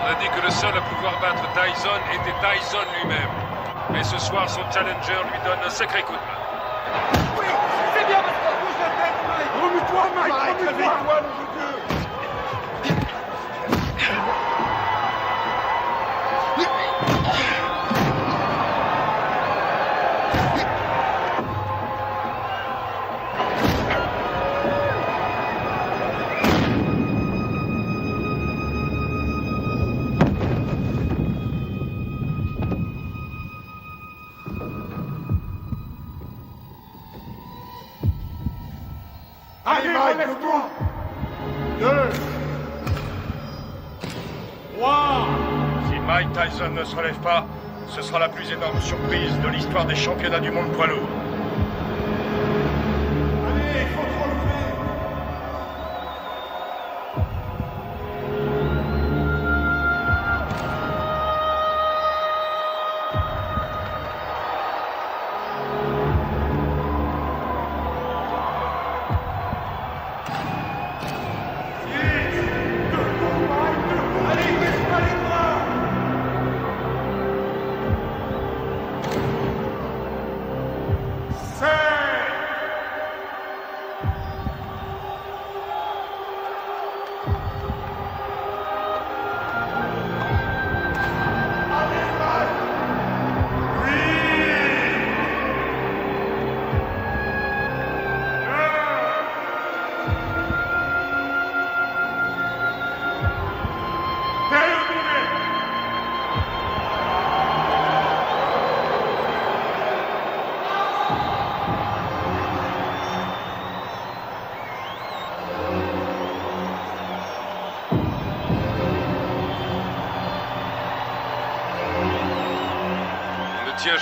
On a dit que le seul à pouvoir battre Tyson était Tyson lui-même. Mais ce soir, son challenger lui donne un sacré coup de main. Oui! C'est bien, Buster! Bouge la tête, Mike! Remue-toi, Mike! Remue-toi! Nom de Dieu! Allez, relève-toi! 2, 3. Si Mike Tyson ne se relève pas, ce sera la plus énorme surprise de l'histoire des championnats du monde poids lourd. Allez, faut te relever! Allez, baisse-toi les bras!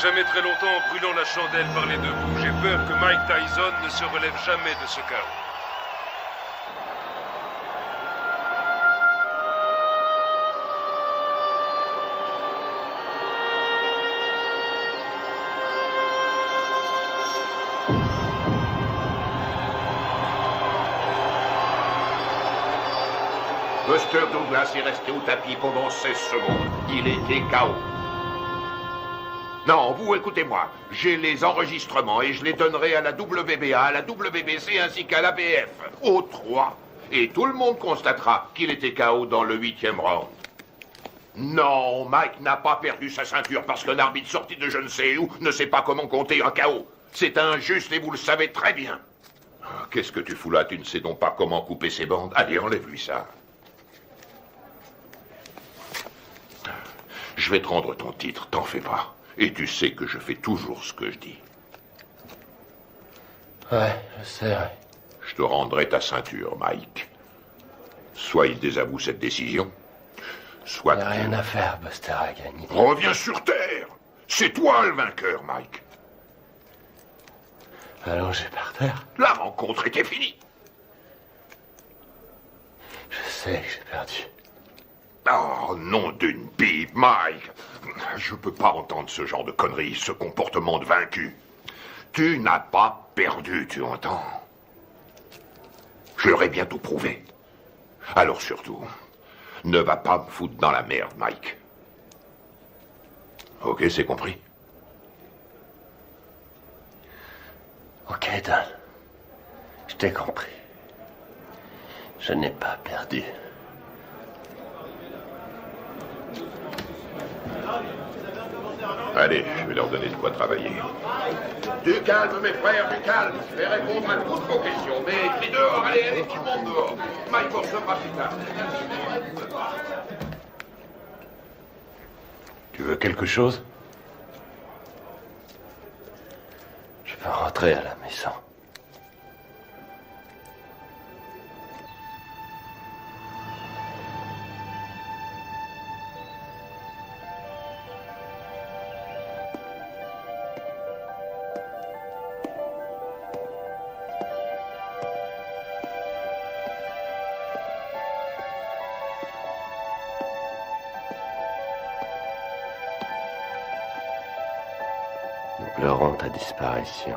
jamais très longtemps en brûlant la chandelle par les deux bouts. J'ai peur que Mike Tyson ne se relève jamais de ce chaos. Buster Douglas est resté au tapis pendant 16 secondes. Il était KO. Non, vous écoutez-moi. J'ai les enregistrements et je les donnerai à la WBA, à la WBC ainsi qu'à l'ABF. Aux 3. Et tout le monde constatera qu'il était KO dans le 8e round. Non, Mike n'a pas perdu sa ceinture parce qu'un arbitre sorti de je ne sais où ne sait pas comment compter un KO. C'est injuste et vous le savez très bien. Qu'est-ce que tu fous là? Tu ne sais donc pas comment couper ses bandes? Allez, enlève-lui ça. Je vais te rendre ton titre, t'en fais pas. Et tu sais que je fais toujours ce que je dis. Ouais, je sais, ouais. Je te rendrai ta ceinture, Mike. Soit il désavoue cette décision, soit... Il n'y a rien à faire, Buster a gagné. Reviens sur Terre. C'est toi le vainqueur, Mike. Allongé par terre. La rencontre était finie. Je sais que j'ai perdu. Oh, nom d'une pipe, Mike. Je peux pas entendre ce genre de conneries, ce comportement de vaincu. Tu n'as pas perdu, tu entends? Je l'aurai bientôt prouvé. Alors surtout, ne va pas me foutre dans la merde, Mike. Ok, c'est compris? Ok, Don. Je t'ai compris. Je n'ai pas perdu. Allez, je vais leur donner de quoi travailler. Du calme, mes frères, du calme. Je vais répondre à toutes vos questions. Mais crie dehors, allez, tout le monde dehors. Mike recevra plus tard. Tu veux quelque chose? Je peux rentrer à la maison. Nous pleurons ta disparition.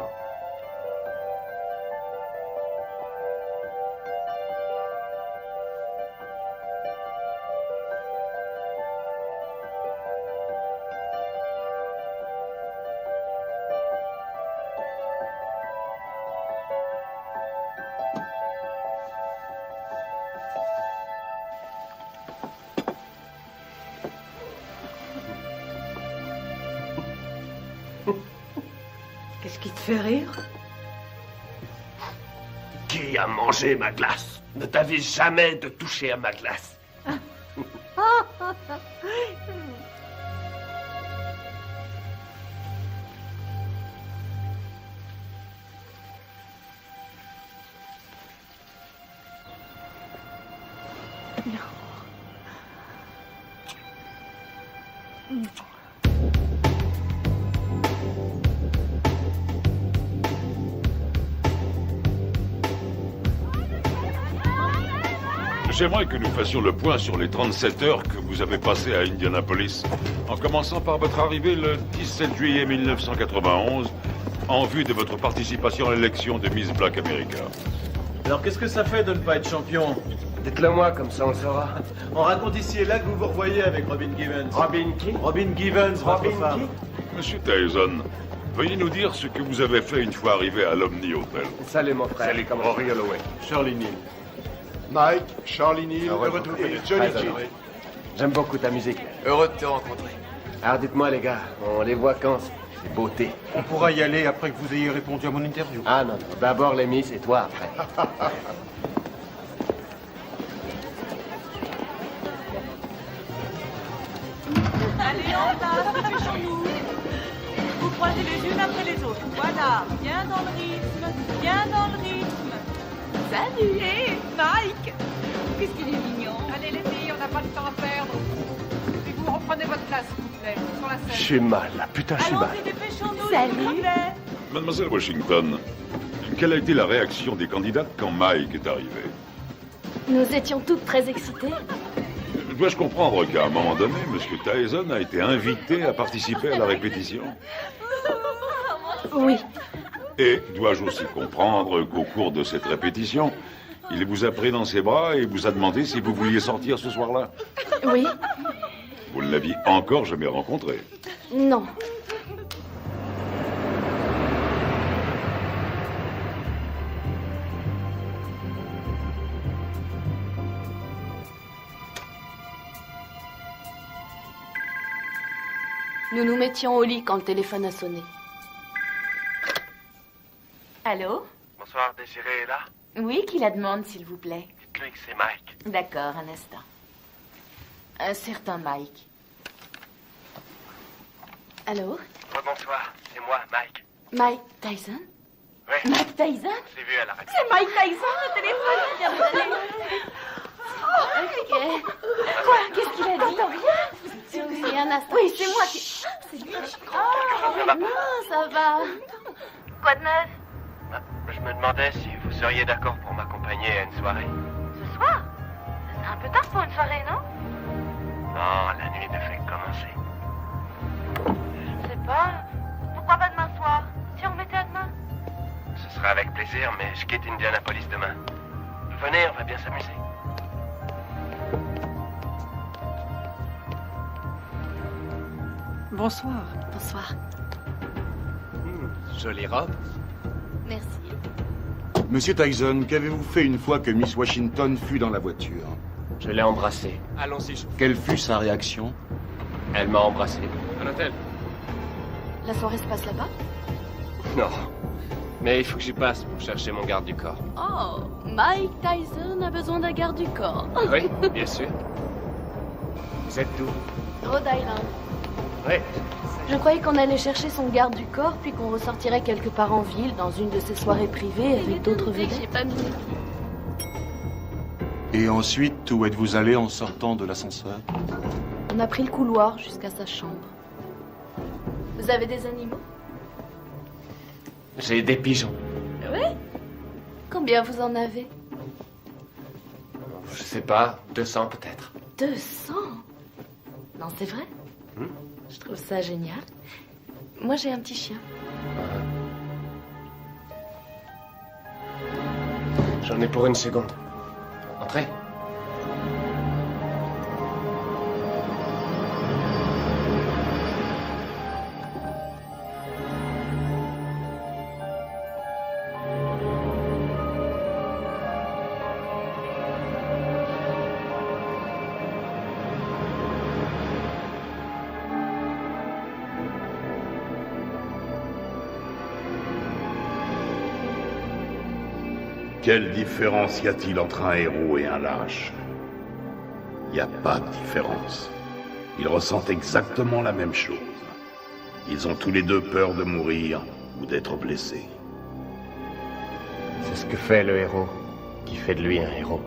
Qu'est-ce qui te fait rire? Qui a mangé ma glace? Ne t'avais jamais de toucher à ma glace. J'aimerais que nous fassions le point sur les 37 heures que vous avez passées à Indianapolis, en commençant par votre arrivée le 17 juillet 1991, en vue de votre participation à l'élection de Miss Black America. Alors qu'est-ce que ça fait de ne pas être champion? Dites-le moi, comme ça on le saura. On raconte ici et là que vous vous revoyez avec Robin Givens. Robin qui? Robin Givens, votre femme. Monsieur Tyson, veuillez nous dire ce que vous avez fait une fois arrivé à l'Omni Hotel. Salut mon frère. Salut, comment Rory Holloway. Charlie Neal. Mike, Charlie Neal, heureux de vous connaître. Johnny G. J'aime beaucoup ta musique. Heureux de te rencontrer. Alors dites-moi les gars, on les voit quand ces beautés? On pourra y aller après que vous ayez répondu à mon interview. Ah non, non. D'abord les Miss et toi après. Allez, en place, dépêchons-nous. Vous croisez les unes après les autres. Voilà, bien dans le rythme, bien dans le rythme. Salut, hé, Mike. Qu'est-ce qu'il est mignon. Allez les filles, on n'a pas de temps à perdre. Et vous prenez votre place, s'il vous plaît, sur la scène. Je suis mal, là. Putain, je suis mal. Allons-y, dépêchons-nous, Salut. s'il vous plaît. Mademoiselle Washington, quelle a été la réaction des candidates quand Mike est arrivé? Nous étions toutes très excitées. Dois-je comprendre qu'à un moment donné, M. Tyson a été invité à participer à la répétition? Oui. Et dois-je aussi comprendre qu'au cours de cette répétition, il vous a pris dans ses bras et vous a demandé si vous vouliez sortir ce soir-là? Oui. Vous ne l'aviez encore jamais rencontré? Non. Nous nous mettions au lit quand le téléphone a sonné. Allô? Bonsoir, Désiré est là? Oui, qui la demande, s'il vous plaît? Dites-lui que c'est Mike. D'accord, un instant. Un certain Mike. Allô? Bonsoir, c'est moi, Mike. Mike Tyson? Oui. Mike Tyson? Je l'ai vu à la radio. C'est Mike Tyson, le téléphone! Ok. Quoi? Qu'est-ce qu'il a dit? Oui, un instant. Oui, c'est moi qui... C'est lui. Oh, non, ça va. Quoi de neuf? Je me demandais si vous seriez d'accord pour m'accompagner à une soirée. Ce soir? C'est un peu tard pour une soirée, non? Non, la nuit ne fait que commencer. Je sais pas. Pourquoi pas demain soir? Si on remettait à demain? Ce sera avec plaisir, mais je quitte Indianapolis demain. Venez, on va bien s'amuser. Bonsoir. Bonsoir. Jolie robe. Merci. Monsieur Tyson, qu'avez-vous fait une fois que Miss Washington fut dans la voiture? Je l'ai embrassée. Allons-y. Quelle fut sa réaction? Elle m'a embrassé. À l'hôtel. La soirée se passe là-bas? Non. Mais il faut que j'y passe pour chercher mon garde du corps. Oh, Mike Tyson a besoin d'un garde du corps. Oui, bien sûr. Vous êtes d'où? Rhode Island. Oui. Je croyais qu'on allait chercher son garde du corps, puis qu'on ressortirait quelque part en ville, dans une de ces soirées privées avec d'autres vedettes. J'ai pas mis les pieds. Et ensuite, où êtes-vous allé en sortant de l'ascenseur? On a pris le couloir jusqu'à sa chambre. Vous avez des animaux? J'ai des pigeons. Oui? Combien vous en avez? Je sais pas, 200 peut-être. 200? Non, c'est vrai? Je trouve ça génial. Moi, j'ai un petit chien. J'en ai pour une seconde. Entrez. Quelle différence y a-t-il entre un héros et un lâche? Il n'y a pas de différence. Ils ressentent exactement la même chose. Ils ont tous les deux peur de mourir ou d'être blessés. C'est ce que fait le héros qui fait de lui un héros.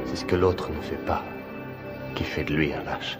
C'est ce que l'autre ne fait pas qui fait de lui un lâche.